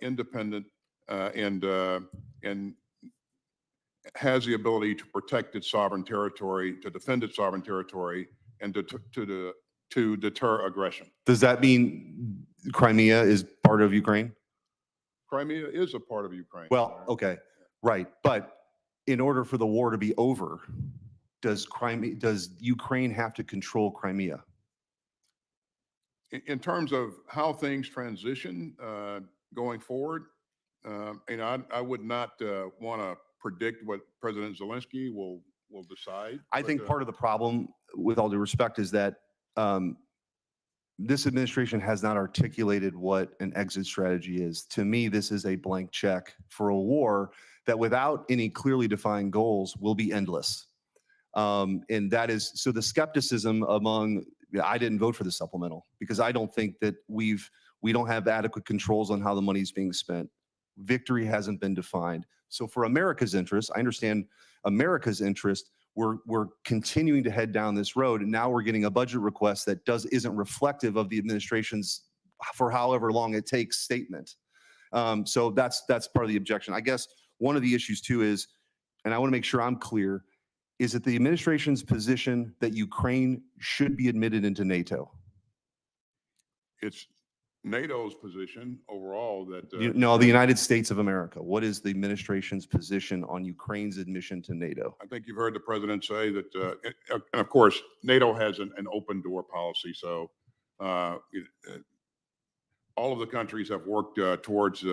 independent and has the ability to protect its sovereign territory, to defend its sovereign territory, and to deter aggression. Does that mean Crimea is part of Ukraine? Crimea is a part of Ukraine. Well, okay, right. But in order for the war to be over, does Ukraine have to control Crimea? In terms of how things transition going forward, I would not want to predict what President Zelensky will decide. I but, think part of the problem, with all due respect, is that this administration has not articulated what an exit strategy is. To me, this is a blank check for a war that, without any clearly defined goals, will be endless. And that is, so the skepticism among, I didn't vote for the supplemental because I don't think that we don't have adequate controls on how the money is being spent. Victory hasn't been defined. So for America's interest, I understand America's interest, we're continuing to head down this road, and now we're getting a budget request that isn't reflective of the administration's, for however long it takes, statement. So that's part of the objection. I guess one of the issues too is, and I want to make sure I'm clear, is it the administration's position that Ukraine should be admitted into NATO? It's NATO's position overall that. No, the United States of America. What is the administration's position on Ukraine's admission to NATO? I think you've heard the president say that, and of course, NATO has an open door policy. So all of the countries have worked towards.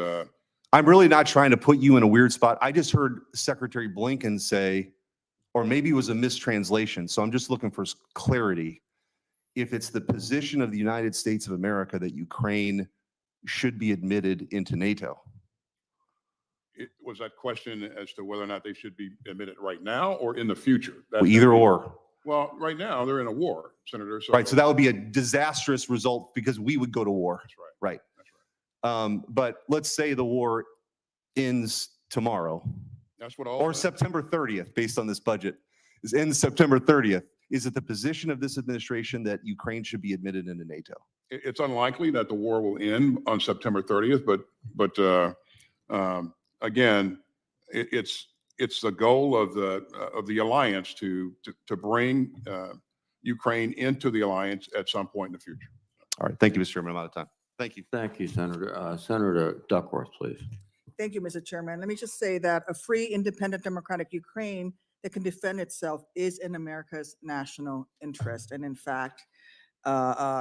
I'm really not trying to put you in a weird spot. I just heard Secretary Blinken say, or maybe it was a mistranslation. So I'm just looking for clarity. If it's the position of the United States of America that Ukraine should be admitted into NATO. Was that question as to whether or not they should be admitted right now or in the future? Either or. Well, right now they're in a war, Senator. So Right. So that would be a disastrous result because we would go to war. That's right. Right. That's right. But let's say the war ends tomorrow. That's what all. Or September 30th, based on this budget, ends September 30th. Is it the position of this administration that Ukraine should be admitted into NATO? It's unlikely that the war will end on September 30th, but again, it's the goal of the alliance to bring Ukraine into the alliance at some point in the future. All right. Thank you, Mr. Chairman. I'm out of time. Thank you. Thank you, Senator. Senator Duckworth, please. Thank you, Mr. Chairman. Let me just say that a free, independent, democratic Ukraine that can defend itself is in America's national interest. And in fact,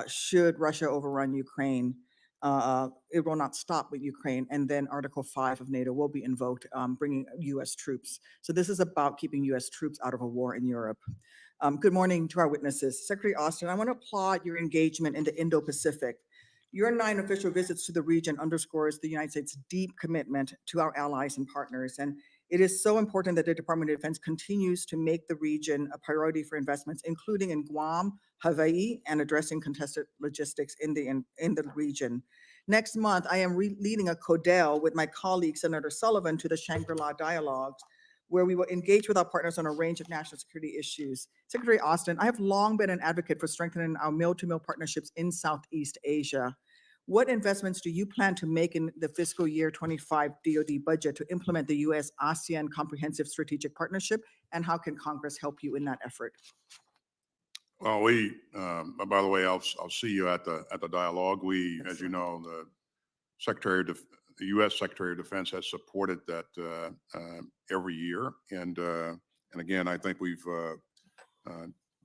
should Russia overrun Ukraine, it will not stop with Ukraine. And then Article 5 of NATO will be invoked, bringing U.S. troops. So this is about keeping U.S. troops out of a war in Europe. Good morning to our witnesses. Secretary Austin, I want to applaud your engagement in the Indo-Pacific. Your 9 official visits to the region underscores the United States' deep commitment to our allies and partners. And it is so important that the Department of Defense continues to make the region a priority for investments, including in Guam, Hawaii, and addressing contested logistics in the region. Next month, I am leading a CODEL with my colleague, Senator Sullivan, to the Shangri-La Dialogues, where we will engage with our partners on a range of national security issues. Secretary Austin, I have long been an advocate for strengthening our mill-to-mill partnerships in Southeast Asia. What investments do you plan to make in the fiscal year 25 DoD budget to implement the U.S.-ASEAN Comprehensive Strategic Partnership, and how can Congress help you in that effort? Well, by the way, I'll see you at the dialogue. We, as you know, the U.S. Secretary of Defense has supported that every year, and again, I think we've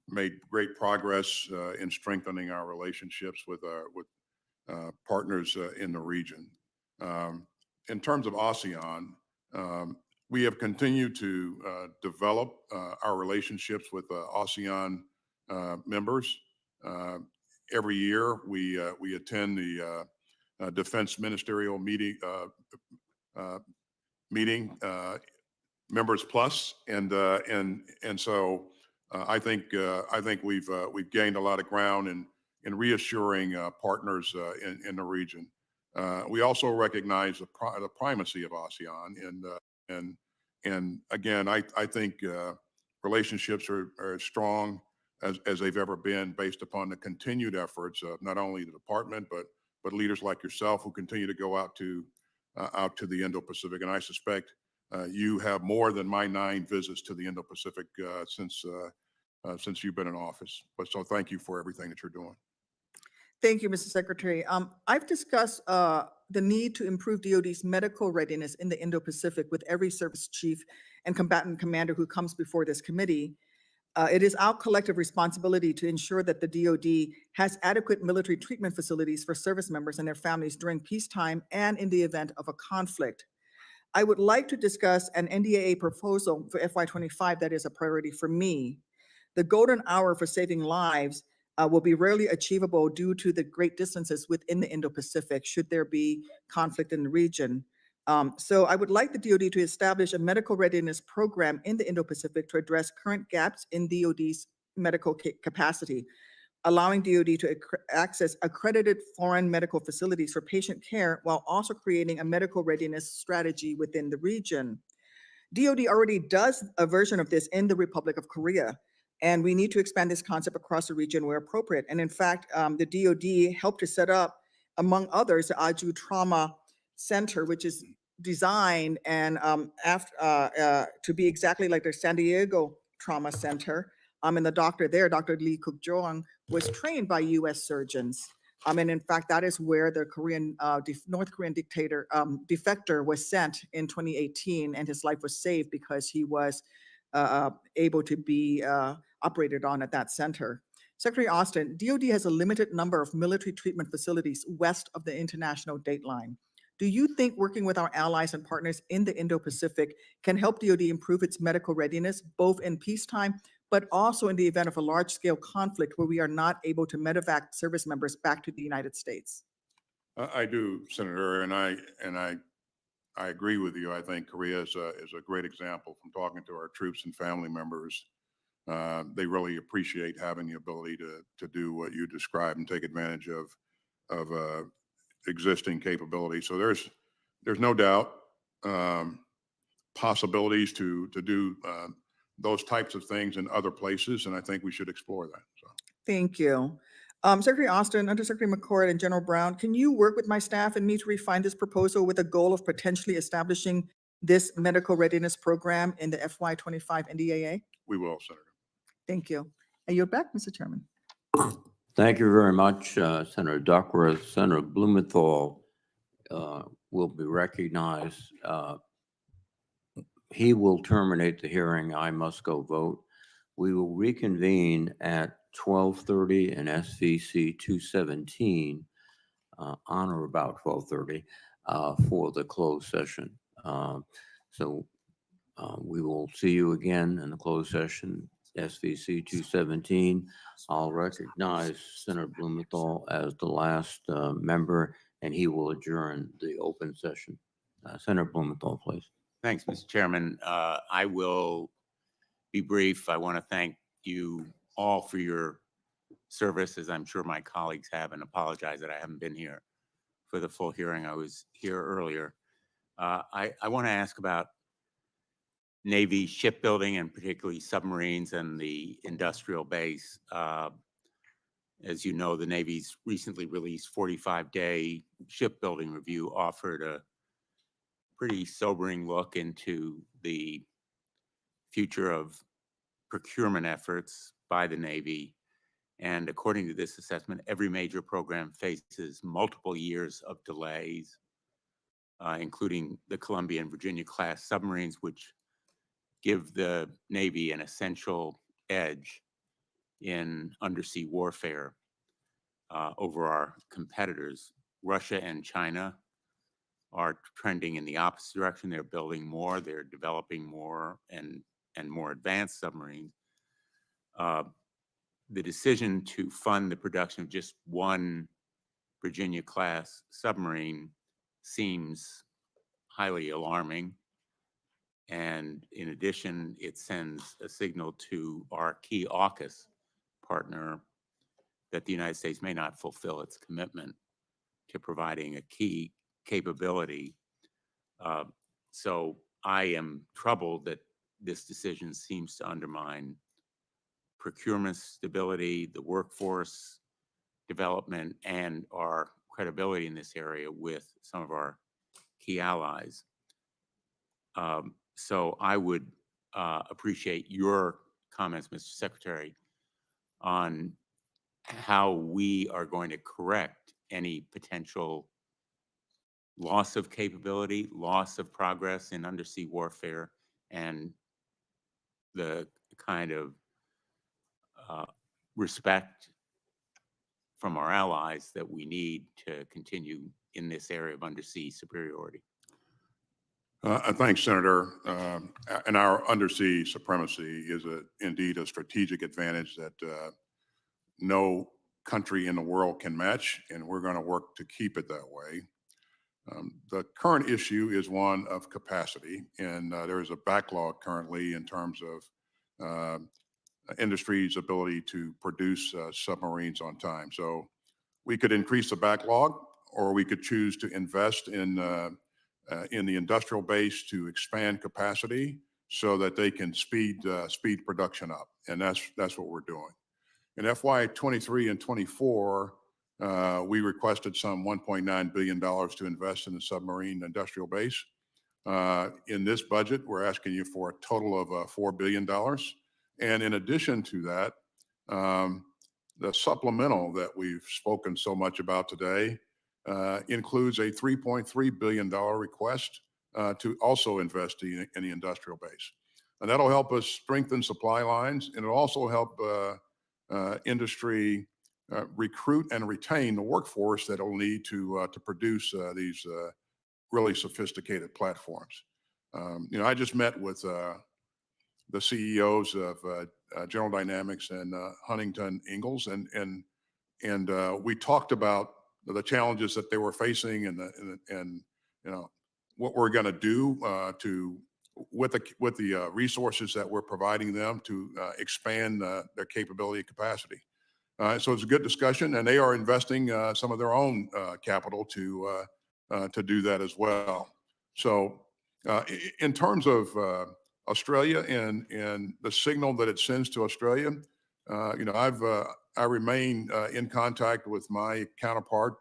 made great progress in strengthening our relationships with partners in the region. In terms of ASEAN, we have continued to develop our relationships with ASEAN members. Every year, we attend the Defense Ministerial meeting, Members Plus, and so I think we've gained a lot of ground in reassuring partners in the region. We also recognize the primacy of ASEAN And again, I think relationships are as strong as they've ever been based upon the continued efforts of not only the department, but leaders like yourself who continue to go out to the Indo-Pacific. And I suspect you have more than my 9 visits to the Indo-Pacific since you've been in office. But so thank you for everything that you're doing. Thank you, Mr. Secretary. I've discussed the need to improve DoD's medical readiness in the Indo-Pacific with every service chief and combatant commander who comes before this committee. It is our collective responsibility to ensure that the DoD has adequate military treatment facilities for service members and their families during peacetime and in the event of a conflict. I would like to discuss an NDAA proposal for FY25 that is a priority for me. The golden hour for saving lives will be rarely achievable due to the great distances within the Indo-Pacific should there be conflict in the region. So I would like the DoD to establish a medical readiness program in the Indo-Pacific to address current gaps in DoD's medical capacity, allowing DoD to access accredited foreign medical facilities for patient care while also creating a medical readiness strategy within the region. DoD already does a version of this in the Republic of Korea, and we need to expand this concept across the region where appropriate. And in fact, the DoD helped to set up, among others, the Aeuu Trauma Center, which is designed and to be exactly like the San Diego Trauma Center. And the doctor there, Dr. Lee Kuk-jong, was trained by U.S. surgeons. And in fact, that is where the North Korean defector was sent in 2018, and his life was saved because he was able to be operated on at that center. Secretary Austin, DoD has a limited number of military treatment facilities west of the international date line. Do you think working with our allies and partners in the Indo-Pacific can help DoD improve its medical readiness, both in peacetime, but also in the event of a large-scale conflict where we are not able to medevac service members back to the United States? I do, Senator, and I agree with you. I think Korea is a great example from talking to our troops and family members. They really appreciate having the ability to do what you described and take advantage of existing capabilities. So there's no doubt possibilities to do those types of things in other places, and I think we should explore that. So. Thank you. Secretary Austin, Undersecretary McCord, and General Brown, can you work with my staff and me to refine this proposal with a goal of potentially establishing this medical readiness program in the FY25 NDAA? We will, Senator. Thank you. I yield back, Mr. Chairman. Thank you very much, Senator Duckworth. Senator Blumenthal will be recognized. He will terminate the hearing. I must go vote. We will reconvene at 12:30 in SVC 217 on or about 12:30 for the closed session. So we will see you again in the closed session, SVC 217. I'll recognize Senator Blumenthal as the last member, and he will adjourn the open session. Senator Blumenthal, please. Thanks, Mr. Chairman. I will be brief. I want to thank you all for your service, as I'm sure my colleagues have, and apologize that I haven't been here for the full hearing. I was here earlier. I want to ask about Navy shipbuilding and particularly submarines and the industrial base. As you know, the Navy's recently released 45-day shipbuilding review offered a pretty sobering look into the future of procurement efforts by the Navy. And according to this assessment, every major program faces multiple years of delays, including the Columbia and Virginia class submarines, which give the Navy an essential edge in undersea warfare over our competitors. Russia and China are trending in the opposite direction. They're building more, they're developing more and more advanced submarines. The decision to fund the production of just one Virginia-class submarine seems highly alarming. And in addition, it sends a signal to our key AUKUS partner that the United States may not fulfill its commitment to providing a key capability. So I am troubled that this decision seems to undermine procurement stability, the workforce development, and our credibility in this area with some of our key allies. So I would appreciate your comments, Mr. Secretary, on how we are going to correct any potential loss of capability, loss of progress in undersea warfare, and the kind of respect from our allies that we need to continue in this area of undersea superiority. Thanks, Senator. And our undersea supremacy is indeed a strategic advantage that no country in the world can match, and we're going to work to keep it that way. The current issue is one of capacity, and there is a backlog currently in terms of industry's ability to produce submarines on time. So we could increase the backlog, or we could choose to invest in the industrial base to expand capacity so that they can speed production up, and that's what we're doing. In FY 23 and 24, we requested some $1.9 billion to invest in the submarine industrial base. In this budget, we're asking you for a total of $4 billion. And in addition to that, the supplemental that we've spoken so much about today includes a $3.3 billion request to also invest in the industrial base. And that'll help us strengthen supply lines, and it'll also help industry recruit and retain the workforce that it'll need to produce these really sophisticated platforms. I just met with the CEOs of General Dynamics and Huntington Ingalls, and we talked about the challenges that they were facing and what we're going to do with the resources that we're providing them to expand their capability and capacity. So it's a good discussion, and they are investing some of their own capital to do that as well. So in terms of Australia and the signal that it sends to Australia, I remain in contact with my counterpart,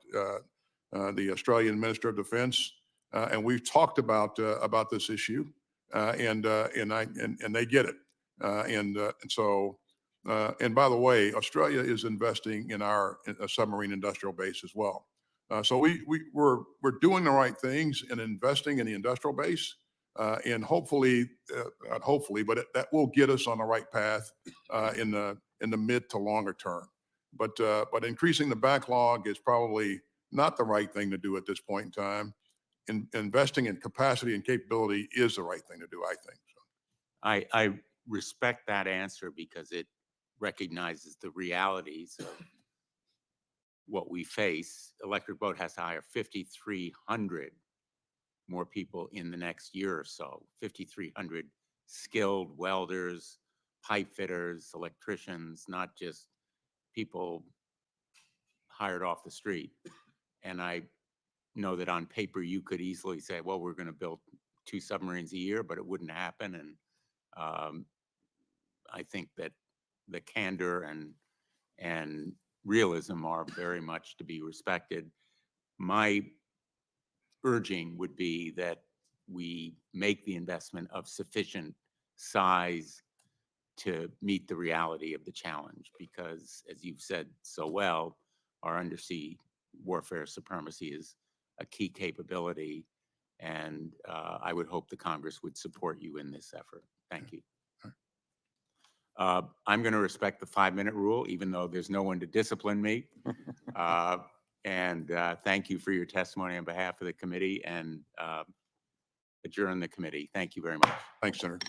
the Australian Minister of Defense, and we've talked about this issue, and they get it, and so. And by the way, Australia is investing in our submarine industrial base as well. So we're doing the right things and investing in the industrial base, and hopefully, not hopefully, but that will get us on the right path in the mid to longer term. But increasing the backlog is probably not the right thing to do at this point in time. Investing in capacity and capability is the right thing to do, I think. So. I respect that answer because it recognizes the realities of what we face. Electric Boat has to hire 5,300 more people in the next year or so, 5,300 skilled welders, pipe fitters, electricians, not just people hired off the street. And I know that on paper you could easily say, well, we're going to build 2 submarines a year, but it wouldn't happen. And I think that the candor and realism are very much to be respected. My urging would be that we make the investment of sufficient size to meet the reality of the challenge, because as you've said so well, our undersea warfare supremacy is a key capability, and I would hope the Congress would support you in this effort. Thank you. I'm going to respect the 5-minute rule, even though there's no one to discipline me. And thank you for your testimony on behalf of the committee, and adjourn the committee. Thank you very much. Thanks, Senator.